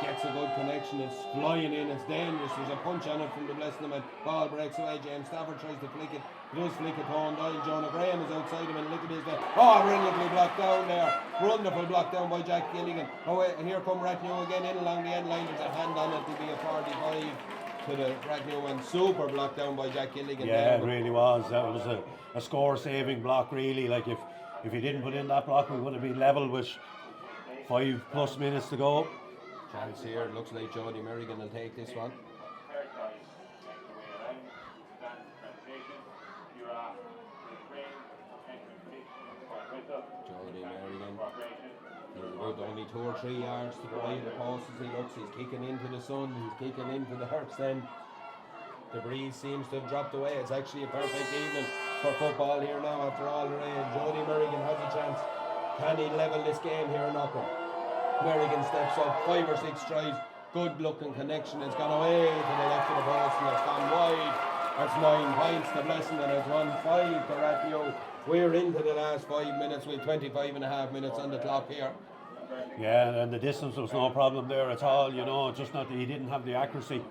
gets a good connection. It's flying in. It's dangerous. There's a punch on it from the Blessington man. Ball breaks away. James Stafford tries to flick it. He does flick it home. Doyle. Jonah Graham is outside him, and look at his there. Brilliantly blocked down there. Wonderful block down by Jack Gilligan. And here come Rathnew again in along the end line. There's a hand on it. It'll be a 45 to the Rathnew, and super block down by Jack Gilligan. Yeah, it really was. That was a score-saving block, really. Like if he didn't put in that block, we would have been level with 5+ minutes to go. Chance here. Looks like Jody Merrigan will take this one. Jody Merrigan. He's about only 2 or 3 yards to the right of the post as he looks. He's kicking into the sun. He's kicking into the hearts. Then the breeze seems to have dropped away. It's actually a perfect evening for football here now after all the rain. Jody Merrigan has a chance. Can he level this game here in Auckland? Merrigan steps up, 5 or 6 strides. Good looking connection. It's gone away to the left of the post and it's gone wide. That's 9 points to Blessington, and it's 1-5 to Rathnew. We're into the last 5 minutes with 25.5 minutes on the clock here. Yeah, and the distance was no problem there at all, just not that he didn't have the accuracy.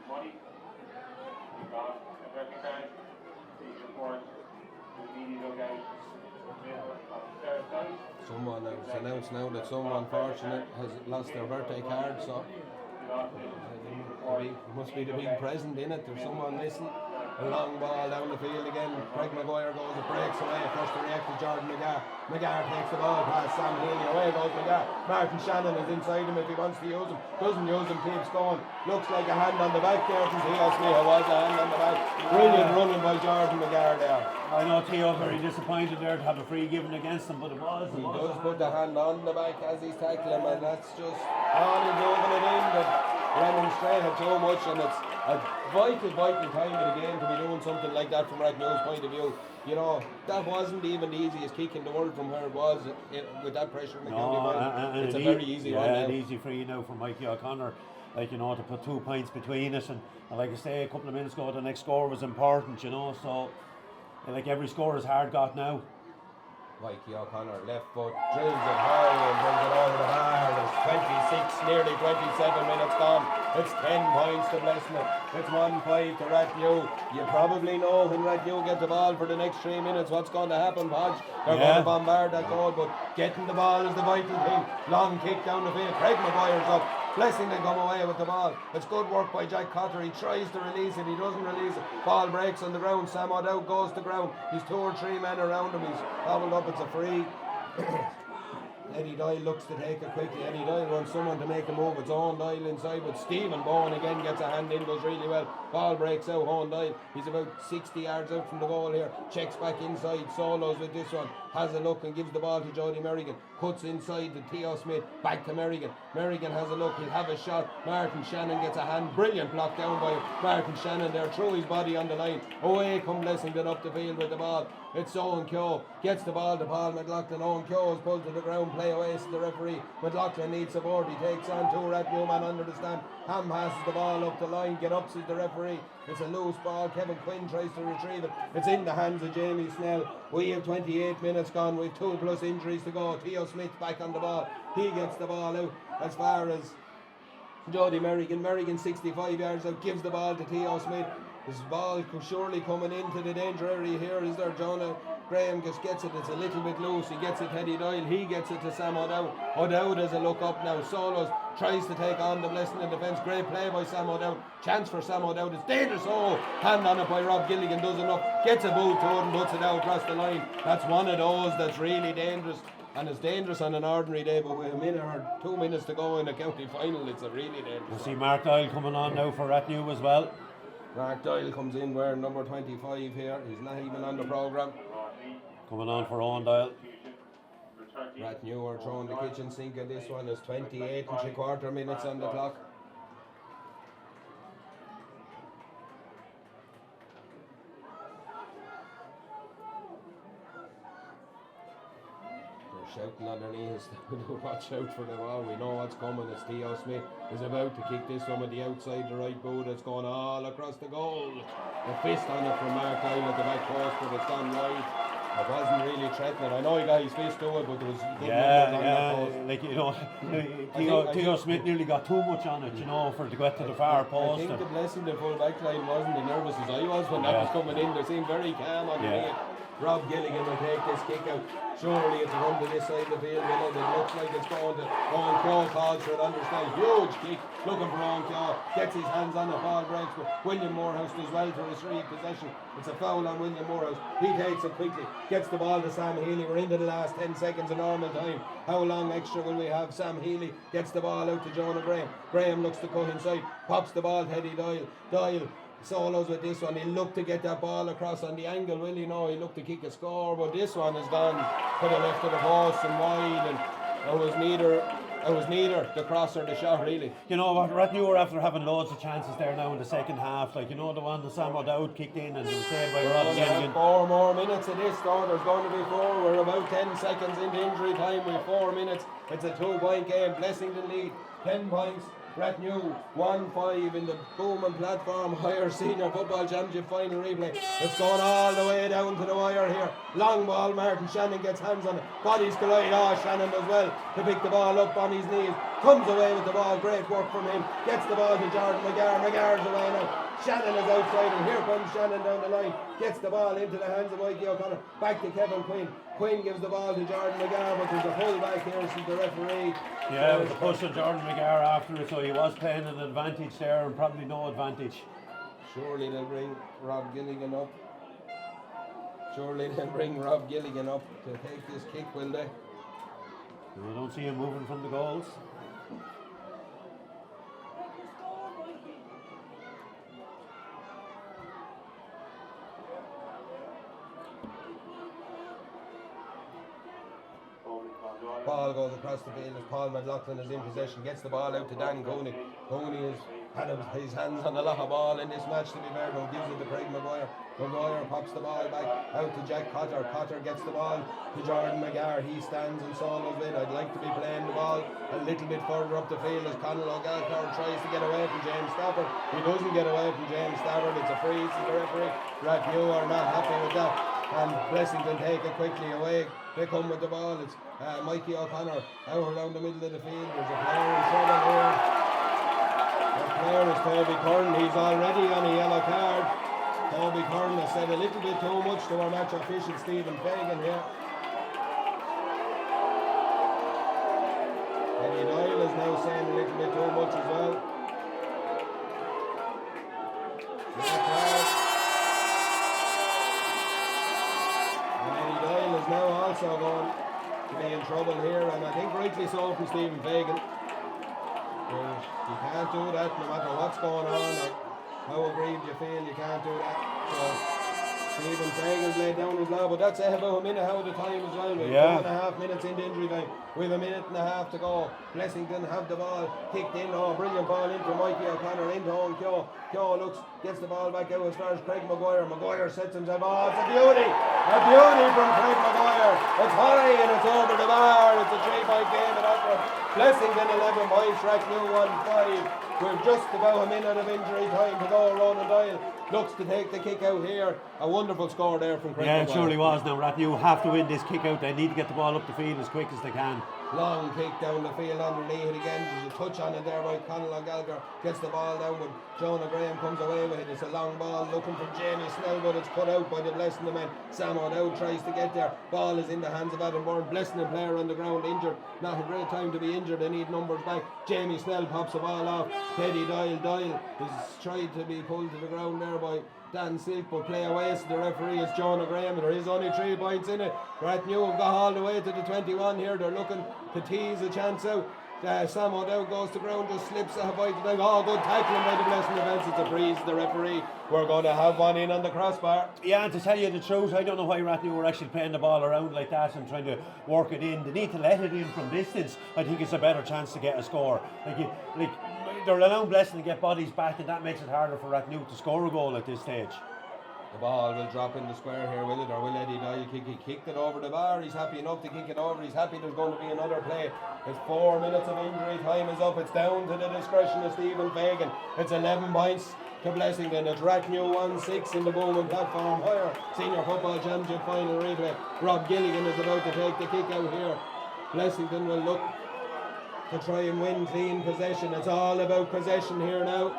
Someone has announced now that someone fortunate has lost their birthday card, so it must be the big present in it. There's someone missing. A long ball down the field again. Craig Maguire goes, it breaks away. First to react to Jordan McGarr. McGarr takes the ball past Sam Healy. Away goes McGarr. Martin Shannon is inside him if he wants to use him. Doesn't use him, keeps going. Looks like a hand on the back there from Theo Smith. It was a hand on the back. Brilliant running by Jordan McGarr there. I know Theo very disappointed there to have a free given against him, but it was. He does put the hand on the back as he's tackling him, and that's just on and moving it in. But remonstrated too much, and it's a vital time of the game to be doing something like that from Rathnew's point of view. That wasn't even the easiest kick in the world from where it was with that pressure in the county. It's a very easy one now. An easy free now for Mikey O'Connor, to put 2 points between us. And like I say, a couple of minutes ago, the next score was important, so like every score is hard got now. Mikey O'Connor, left foot, drills it high and brings it over the bar. There's 26, nearly 27 minutes gone. It's 10 points to Blessing. It's 1-5 to Ratnew. You probably know when Ratnew get the ball for the next 3 minutes what's going to happen, Podge. They're going to bombard that goal, but getting the ball is the vital thing. Long kick down the field. Craig Maguire's up. Blessing they come away with the ball. It's good work by Jack Cotter. He tries to release it. He doesn't release it. Ball breaks on the ground. Sam O'Dowd goes to ground. He's 2 or 3 men around him. He's hobbled up. It's a free. Eddie Doyle looks to take it quickly. Eddie Doyle wants someone to make a move. It's Owen Doyle inside, but Stephen Bowen again gets a hand in, does really well. Ball breaks out. Owen Doyle, he's about 60 yards out from the goal here. Checks back inside. Solos with this one. Has a look and gives the ball to Jody Merrigan. Cuts inside to Theo Smith. Back to Merrigan. Merrigan has a look. He'll have a shot. Martin Shannon gets a hand. Brilliant block down by Martin Shannon there. Through his body on the line. Away come Blessington up the field with the ball. It's Owen Keogh. Gets the ball to Paul McLaughlin. Owen Keogh is pulled to the ground. Play away to the referee. McLaughlin needs support. He takes on 2 Ratnew man under the stand. Ham passes the ball up the line. Get up, says the referee. It's a loose ball. Kevin Quinn tries to retrieve it. It's in the hands of Jamie Snell. We have 28 minutes gone. We've 2 plus injuries to go. Theo Smith back on the ball. He gets the ball out as far as Jody Merrigan. Merrigan 65 yards out. Gives the ball to Theo Smith. His ball surely coming into the danger area here. Is there Jonah Graham just gets it. It's a little bit loose. He gets it to Eddie Doyle. He gets it to Sam O'Dowd. O'Dowd has a look up now. Solos tries to take on the Blessing in defence. Great play by Sam O'Dowd. Chance for Sam O'Dowd. It's dangerous. Oh, hand on it by Rob Gilligan. Does enough. Gets a boot to it and puts it out across the line. That's one of those that's really dangerous. And it's dangerous on an ordinary day, but with a minute or 2 minutes to go in a county final, it's a really dangerous. You see Mark Doyle coming on now for Ratnew as well. Mark Doyle comes in wearing number 25 here. He's not even on the programme. Coming on for Owen Doyle. Ratnew are throwing the kitchen sink at this one. There's 28 and 3/4 minutes on the clock. Shouting underneath, watch out for the ball. We know what's coming. It's Theo Smith is about to kick this one with the outside the right boot. It's going all across the goal. A fist on it from Mark Doyle at the back post, but it's gone wide. It wasn't really threatening. I know he got his fist to it, but there was good numbers on that post. Like Theo Smith nearly got too much on it, for to get to the far post. I think the Blessing, the full back line wasn't as nervous as I was when that was coming in. They seemed very calm on the knee. Rob Gilligan will take this kick out. Surely it's a run to this side of the field. It looks like it's going to Owen Keogh. Calls for it. Understand. Huge kick. Looking for Owen Keogh. Gets his hands on the ball breaks. But William Morehouse does well to retrieve possession. It's a foul on William Morehouse. He takes it quickly. Gets the ball to Sam Healy. We're into the last 10 seconds of normal time. How long extra will we have? Sam Healy gets the ball out to Jonah Graham. Graham looks to cut inside. Pops the ball to Eddie Doyle. Doyle solos with this one. He'll look to get that ball across on the angle, will he? No, he'll look to kick a score, but this one has gone to the left of the post and wide, and it was neither the cross or the shot, really. You know what, Ratnew were after having loads of chances there now in the second half, the one that Sam O'Dowd kicked in and was saved by Rob Gilligan. 4 more minutes of this, though. There's going to be 4. We're about 10 seconds into injury time. We've 4 minutes. It's a 2-point game. Blessington lead 10 points. Ratnew 1-5 in the Bowman Platform Higher Senior Football Championship final replay. It's going all the way down to the wire here. Long ball, Martin Shannon gets hands on it. Bodies collide. Shannon does well to pick the ball up on his knees. Comes away with the ball. Great work from him. Gets the ball to Jordan McGarr. McGarr's away now. Shannon is outside, and here comes Shannon down the line. Gets the ball into the hands of Mikey O'Connor. Back to Kevin Quinn. Quinn gives the ball to Jordan McGarr, but there's a pull back here, sees the referee. Yeah, it was a push on Jordan McGarr after it, so he was playing an advantage there and probably no advantage. Surely they'll bring Rob Gilligan up. To take this kick, will they? I don't see him moving from the goals. Ball goes across the field as Paul McLaughlin is in possession, gets the ball out to Dan Cooney. Cooney has had his hands on a lot of ball in this match, to be fair, but gives it to Craig Maguire. Maguire pops the ball back out to Jack Cotter. Cotter gets the ball to Jordan McGarr. He stands and solos with. I'd like to be playing the ball a little bit further up the field as Conal O'Gallagher tries to get away from James Stafford. He doesn't get away from James Stafford. It's a free to the referee. Ratnew are not happy with that, and Blessington take it quickly away. They come with the ball. It's Mikey O'Connor out around the middle of the field. There's a player in trouble here. They're player is Toby Curran. He's already on a yellow card. Toby Curran has said a little bit too much to our match official Stephen Fagan here. Eddie Doyle is now saying a little bit too much as well. Yellow card. And Eddie Doyle is now also going to be in trouble here, and I think rightly so from Stephen Fagan. You can't do that no matter what's going on or how aggrieved you feel, you can't do that. So Stephen Fagan's laid down his law, but that's about a minute out of the time as well. We're 2.5 minutes into injury time. We have a minute and a half to go. Blessington have the ball kicked in. Oh, brilliant ball into Mikey O'Connor into Owen Keogh. Keogh gets the ball back out as far as Craig Maguire. Maguire sets himself. Oh, it's a beauty! A beauty from Craig Maguire. It's high and it's over the bar. It's a 3-point game at Oxford. Blessington 11 points, Racknew 1-5. We're just about a minute of injury time to go. Ronan Doyle looks to take the kick out here. A wonderful score there from Craig Maguire. Yeah, it surely was. Now Rathnew have to win this kick out. They need to get the ball up the field as quick as they can. Long kick down the field underneath it again. There's a touch on it there by Conal O'Gallagher. Gets the ball down when Jonah Graham comes away with it. It's a long ball looking for Jamie Snell, but it's cut out by the Blessington men. Sam O'Dowd tries to get there. Ball is in the hands of Adam Byrne. Blessington player on the ground injured. Not a great time to be injured. They need numbers back. Jamie Snell pops the ball off. Teddy Doyle is tried to be pulled to the ground there by Dan Silk, but play away. So the referee is Jonah Graham. There is only 3 points in it. Rathnew have got all the way to the 21 here. They're looking to tease a chance out. Sam O'Dowd goes to ground, just slips a bite. Oh, good tackling by the Blessing defence. It's a freeze. The referee. We're going to have one in on the crossbar. Yeah, and to tell you the truth, I don't know why Rathnew were actually playing the ball around like that and trying to work it in. They need to let it in from distance. I think it's a better chance to get a score. They're allowing Blessing to get bodies back, and that makes it harder for Rathnew to score a goal at this stage. The ball will drop in the square here, will it? Or will Eddie Doyle kick? He kicked it over the bar. He's happy enough to kick it over. He's happy there's going to be another play. It's 4 minutes of injury. Time is up. It's down to the discretion of Stephen Fagan. It's 11 points to Blessington. It's Rathnew 1-6 in the Bowman Platform Higher Senior Football Championship final replay. Rob Gilligan is about to take the kick out here. Blessington will look to try and win clean possession. It's all about possession here now.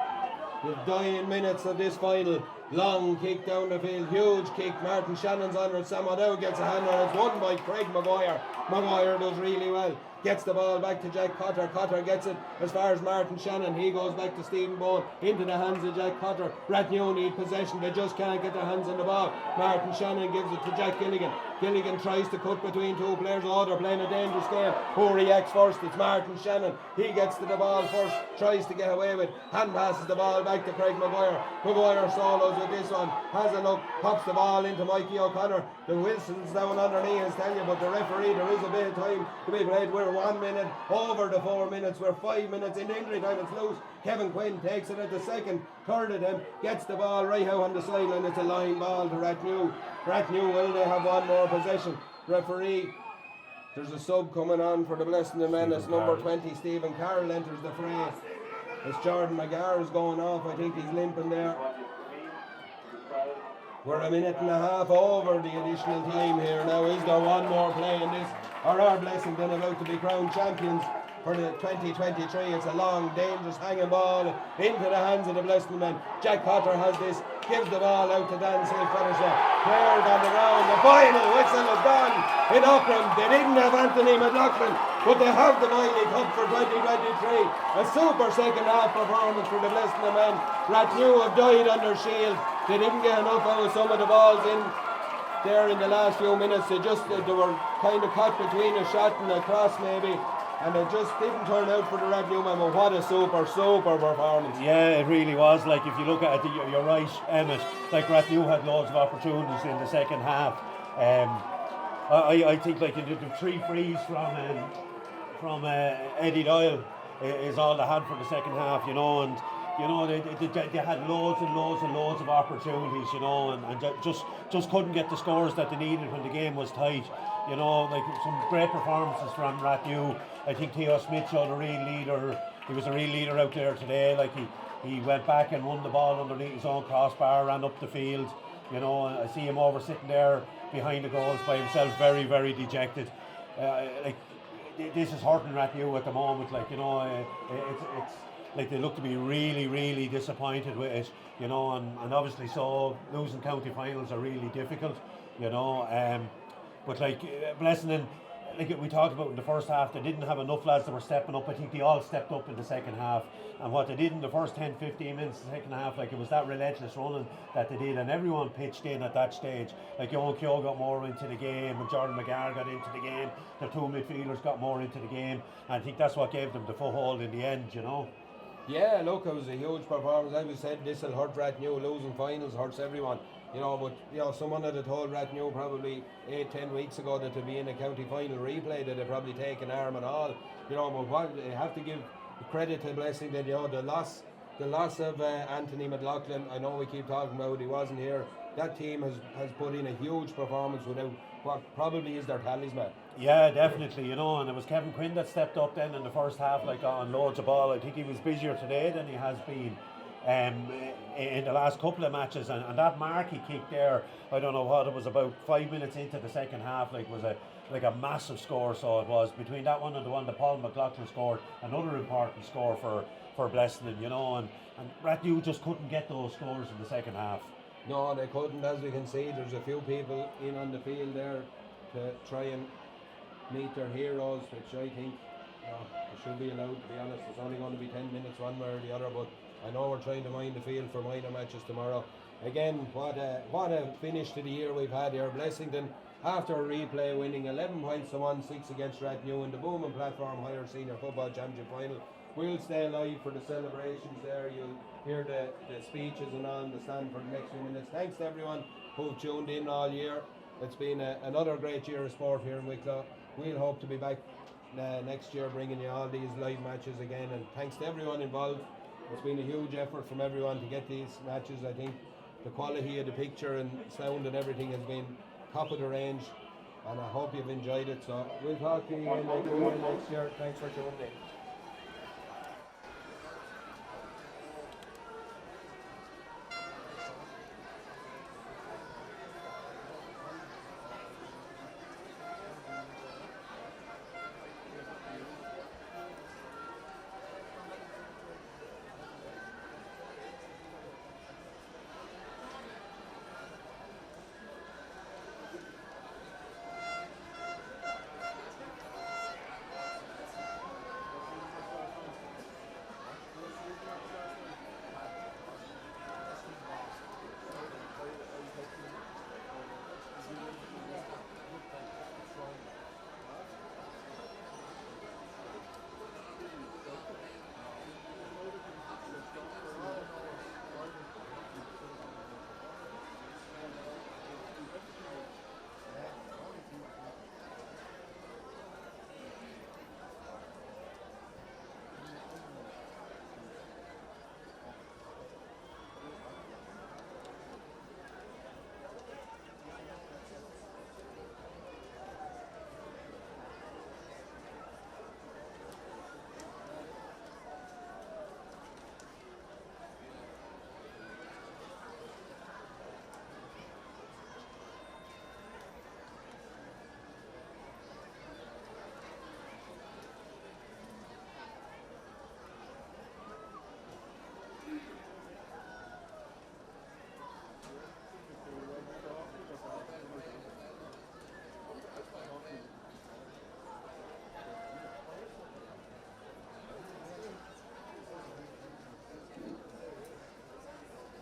The dying minutes of this final. Long kick down the field, huge kick. Martin Shannon's on it. Sam O'Dowd gets a hand on it. It's won by Craig Maguire. Maguire does really well. Gets the ball back to Jack Cotter. Cotter gets it as far as Martin Shannon. He goes back to Stephen Bowen into the hands of Jack Cotter. Rathnew need possession. They just can't get their hands on the ball. Martin Shannon gives it to Jack Gilligan. Gilligan tries to cut between 2 players. Oh, they're playing a dangerous game. Who reacts first? It's Martin Shannon. He gets to the ball first. Tries to get away with. Hand passes the ball back to Craig Maguire. Maguire solos with this one. Has a look. Pops the ball into Mikey O'Connor. The Wilson's down underneath, I tell you, but the referee, there is a bit of time to be played. We're 1 minute over the 4 minutes. We're 5 minutes in injury time. It's loose. Kevin Quinn takes it at the second. Third of them gets the ball right out on the sideline. It's a line ball to Rathnew. Rathnew, will they have one more possession? Referee, there's a sub coming on for the Blessington men. It's number 20, Stephen Carroll enters the fray. It's Jordan McGarr is going off. I think he's limping there. We're a minute and a half over the additional time here now. Is there one more play in this? Or are Blessington about to be crowned champions for the 2023? It's a long, dangerous hanging ball into the hands of the Blessington men. Jack Cotter has this, gives the ball out to Dan Silk-Fettershaw. Cleared on the ground. The final whistle is gone in Auckland. They didn't have Anthony McLaughlin, but they have the Miley Cup for 2023. A super second half performance for the Blessington men. Rathnew have died under shield. They didn't get enough out of some of the balls in there in the last few minutes. They were kind of caught between a shot and a cross maybe, and it just didn't turn out for the Rathnew men. But what a super performance. Yeah, it really was. Like, if you look at it, you're right, Emmett. Like, Rathnew had loads of opportunities in the second half. I think like the 3 frees from Eddie Doyle is all they had for the second half, you know, and you know they had loads of opportunities, you know, and just couldn't get the scores that they needed when the game was tight, you know. Like, some great performances from Rathnew. I think Theo Smith showed a real leader. He was a real leader out there today. Like, he went back and won the ball underneath his own crossbar, ran up the field, you know. I see him over sitting there behind the goals by himself, very, very dejected. Like, this is hurting Rathnew at the moment. Like, you know, like they look to be really, really disappointed with it, you know, and obviously so losing county finals are really difficult, you know. But like Blessing, like we talked about in the first half, they didn't have enough lads that were stepping up. I think they all stepped up in the second half. And what they did in the first 10, 15 minutes of the second half, like it was that relentless running that they did, and everyone pitched in at that stage. Like Johan Keogh got more into the game, and Jordan McGarr got into the game. The two midfielders got more into the game. And I think that's what gave them the foothold in the end, you know. Yeah, look, it was a huge performance. As we said, this will hurt Rathnew. Losing finals hurts everyone. You know, but you know, someone had told Rathnew probably 8-10 weeks ago that to be in a county final replay, that they'd probably take an arm and all. You know, but what you have to give credit to Blessing that, you know, the loss of Anthony McLaughlin. I know we keep talking about he wasn't here. That team has put in a huge performance without what probably is their talisman. Yeah, definitely, you know, and it was Kevin Quinn that stepped up then in the first half, like on loads of ball. I think he was busier today than he has been in the last couple of matches, and that mark he kicked there, I don't know what it was, about 5 minutes into the second half, like was a massive score. So it was between that one and the one that Paul McLaughlin scored, another important score for Blessing, you know, and Rathnew just couldn't get those scores in the second half. No, they couldn't. As we can see, there's a few people in on the field there to try and meet their heroes, which I think they should be allowed, to be honest. It's only going to be 10 minutes one way or the other, but I know we're trying to mind the field for minor matches tomorrow. Again, what a finish to the year we've had here. Blessington, after a replay, winning 11 points to 1-6 against Rathnew in the Bowman Platform Higher Senior Football Championship Final. We'll stay live for the celebrations there. You'll hear the speeches and on the stand for the next few minutes. Thanks to everyone who've tuned in all year. It's been another great year of sport here in Wicklow. We'll hope to be back next year bringing you all these live matches again, and thanks to everyone involved. It's been a huge effort from everyone to get these matches. I think the quality of the picture and sound and everything has been top of the range, and I hope you've enjoyed it. So we'll talk to you again next year. Thanks for tuning in.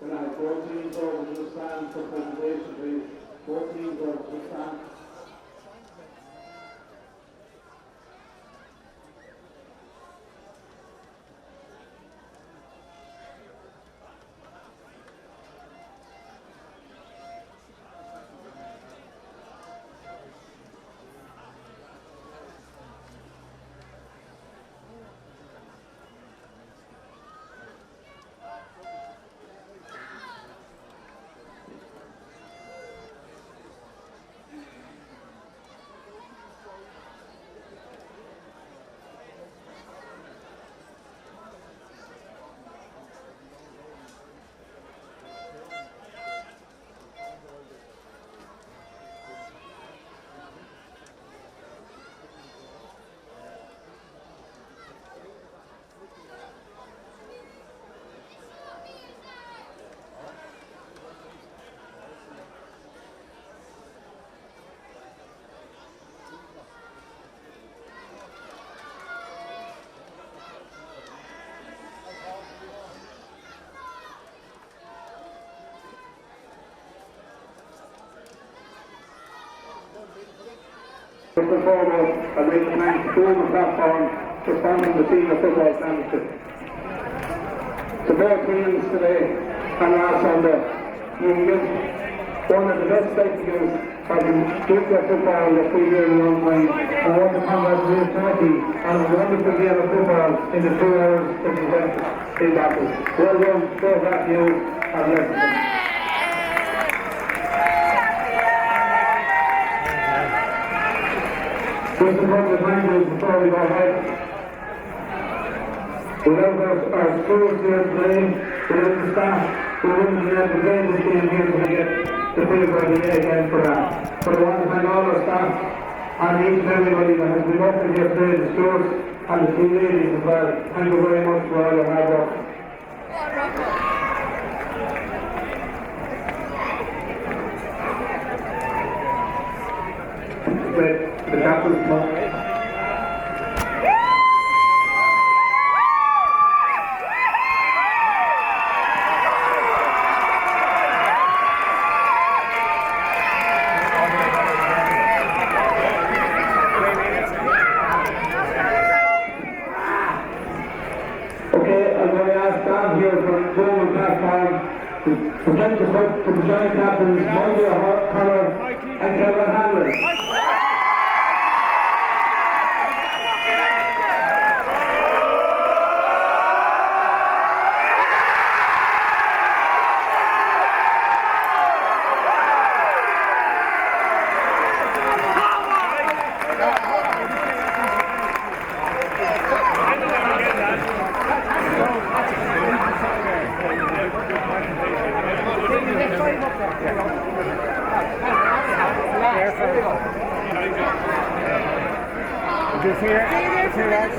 Can I have 14 over to stand for presentation, please? 14 over to stand. First and foremost, I'd like to thank the Google platform for sponsoring the Senior Football Championship. To both teams today and last Sunday, you give one of the best spectacles of the future football that we've had in a long time. I want to congratulate Turkey on a wonderful game of football in the 2 hours that we went in battle. Well done, both of you, and bless you. Just a couple of things before we go ahead. Without our schools here today, without the staff, we wouldn't be able to play this game here to get the favour of the day again for that. But I want to thank all our staff and each and everybody that has been working here today, the stewards and the team ladies as well. Thank you very much for all your hard work. The captain's mark. Present the cup to the joint captains, Michael Connor and Kevin Hanlon. Did you see that?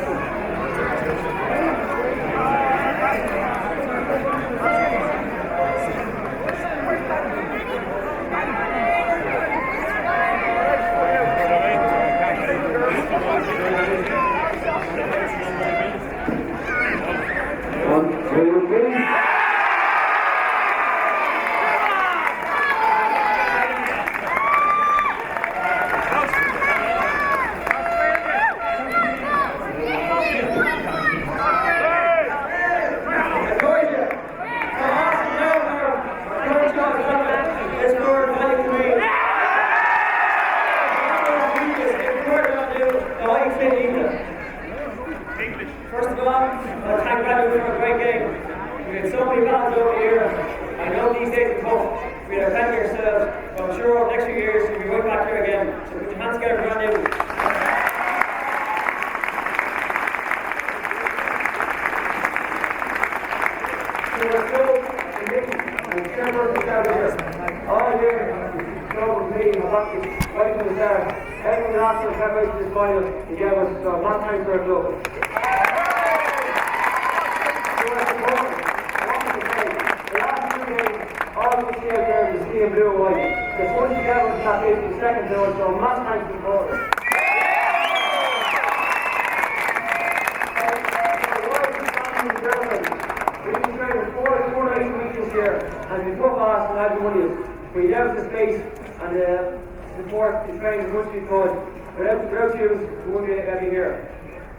First of all, thank God for a great game. We had so many battles over the years. I know these days are tough. We had plenty ourselves, but I'm sure over the next few years we'll be right back here again. So put your hands together for brand new. So we're still in meeting and December is out here. All year, so we're meeting right from the start. Everyone asked us how much this final and gave us one time for a club. In blue and white. Because once you get on the top 80 seconds, there was so much time to go. We've been training four nights a week this year, and we put us and had the money. We left the space and support the training as much as we could. Without you, we wouldn't be able to here.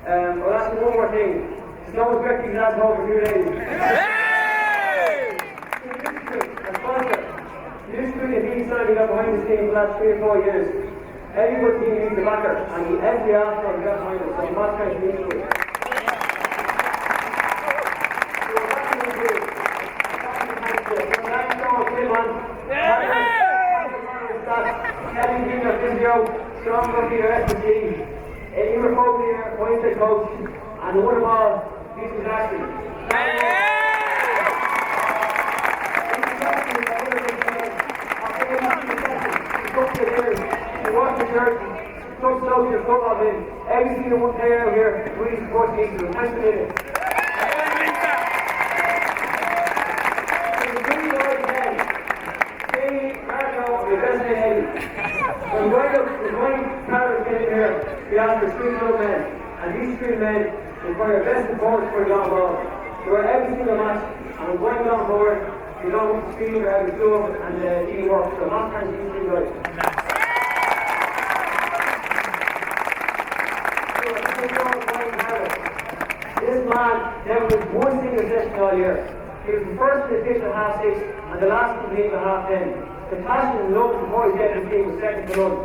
Well, that's one more thing. Snow was expecting that home for 2 days. Used to be a team signing up behind the scenes for the last 3 or 4 years. Every good team needs a backer, and every after got behind us, so he must try to meet you. Kevin Jr. Physio, Strong Rugby, your S&T, Emer Foley, Wednesday coach, and the one of all, Jesus Ashley. So close to the football in. Every single one player out here really supports me. So thanks a million. When Wayne Parrott came in here, we asked for 3 young men, and these 3 men require best performance for a long ball. So we're every single match, and we're going on board, we don't want to speed or have a club and teamwork. So not thanks to these 3 guys. This man never missed one single session all year. He was the first to the pitch at 6:30 and the last to leave at 10:30. The passion and love before he get in the team was second to none.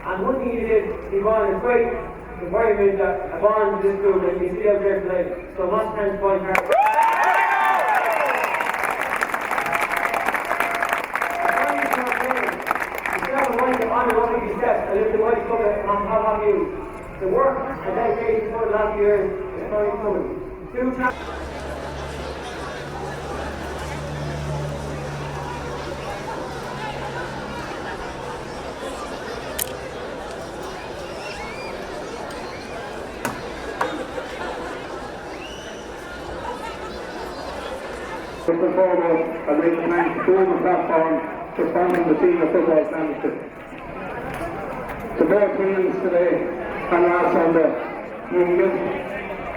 And one thing he did, he brought a great environment, a bond to this group, and you see out there today. So lots of thanks for Park. The work and dedication for the last year is very coming. 2 times. First and foremost, I'd like to thank the Golden Platform for sponsoring the Senior Football Championship. To both teams today and last Sunday, you get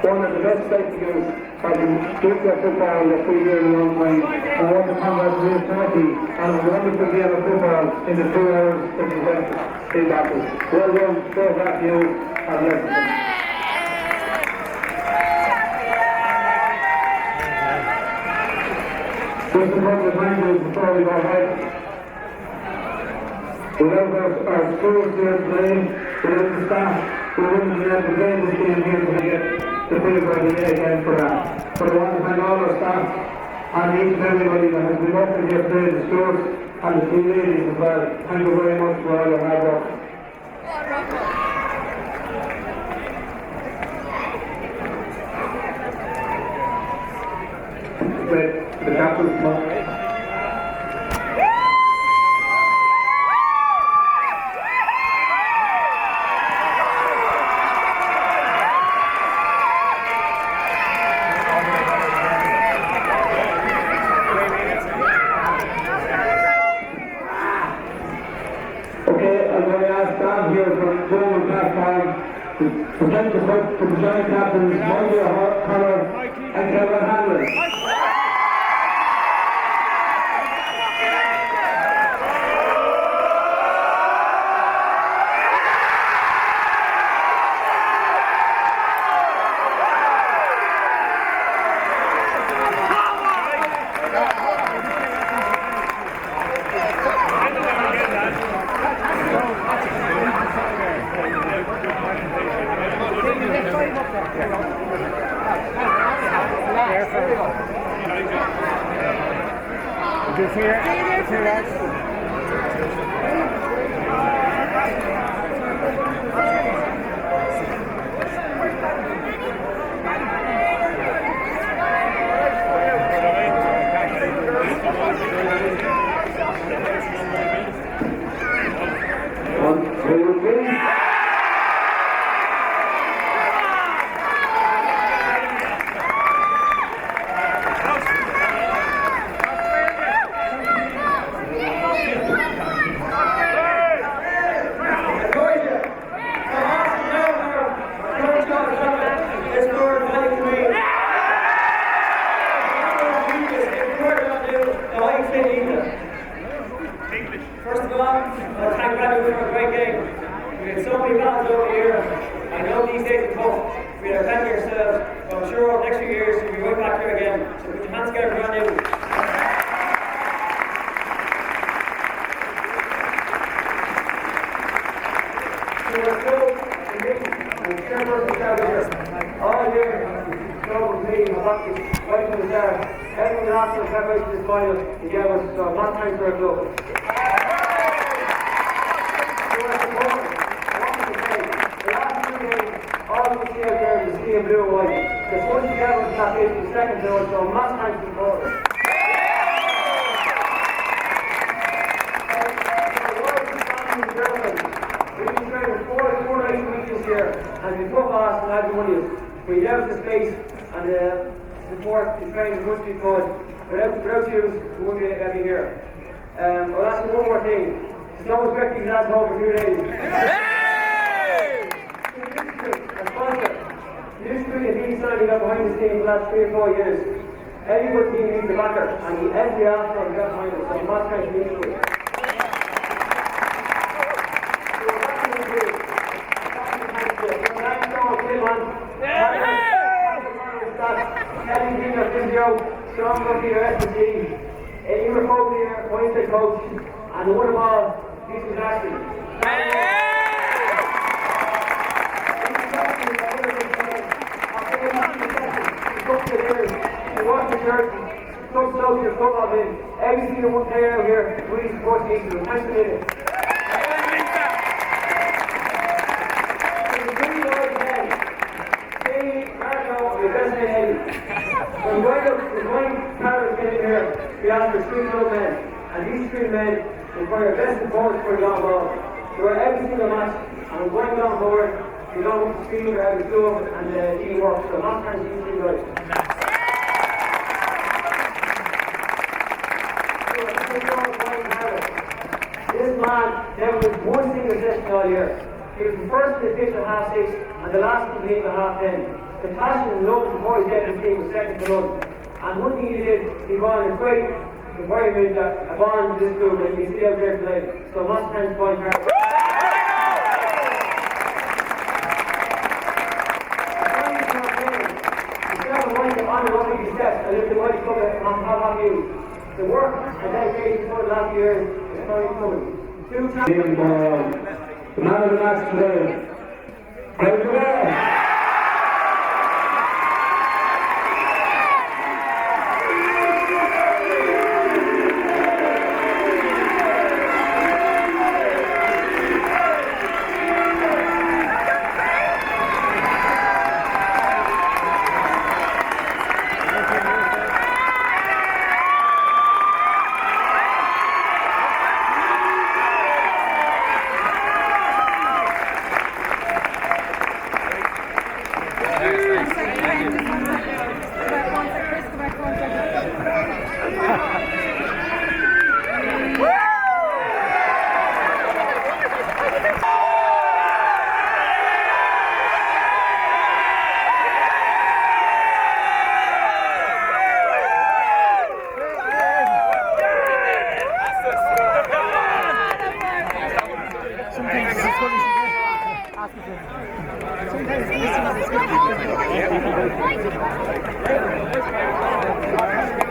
one of the best spectacles of the future football that we've heard in a long time. I want to congratulate Turkey on a wonderful game of football in the 2 hours that we went in battle. Well done, so back to you, and bless you. Just a couple of things before we go ahead. Without our schools here today, without the staff, we wouldn't be able to play this game here to get the figure of the day again for that. But I want to thank all our staff and each and everybody that has been working here today, the stewards and the team ladies as well. Thank you very much for all your hard work. The captain's mark. Present the book to the joint captains, Monty O'Connor and Kevin Hanlon. First of all, thank God for a great game. We had so many battles over the years. I know these days are tough. We had our family ourselves, but I'm sure over the next few years we'll be right back here again. So put your hands together for John Newton. So we're so committed and chairperson out here. All year, so committed, my back is right from the start. Everyone that asked for the preparation to this final, he gave us a lot of time for a club. In blue and white. The first together was not in the second zone, so much time to go. The world is standing in Germany. We've been training four weeks this year, and we put us and everyone is. We left the space and support the training as much as we could. Without you, we wouldn't be here. Well, that's one more thing. Snow is directing that home for 2 days. This tree has been standing up behind the scenes the last 3 or 4 years. Every good team needs a backer, and he has the answer and got behind it, so much thanks to you. So what can we do? Thanks to Tim, man. Captain Steve, Emer Foley here, Wayneside coach, and the one of all, this is Ashton. He watched the church, so slow to the football game. Every single one player out here really supports the Eagles. Thanks a million. When Wayne Carroll came in here, we asked for 3 young men, and these 3 men require best performance for a long ball. They were every single match, and we're going on board. We don't want to scream about the club and teamwork, so not trying to use you guys. This man never was one single session all year. He was the first to the pitch at 6:30 and the last to the game at 10:30. The passion and love before he get his team was second to none. And one thing he did, he brought in a great environment, a bond to this group, and he's still out there tonight. So much thanks for his hard work. The work and dedication for the last year is very coming. The man of the match today, Craig Rivera. Sometimes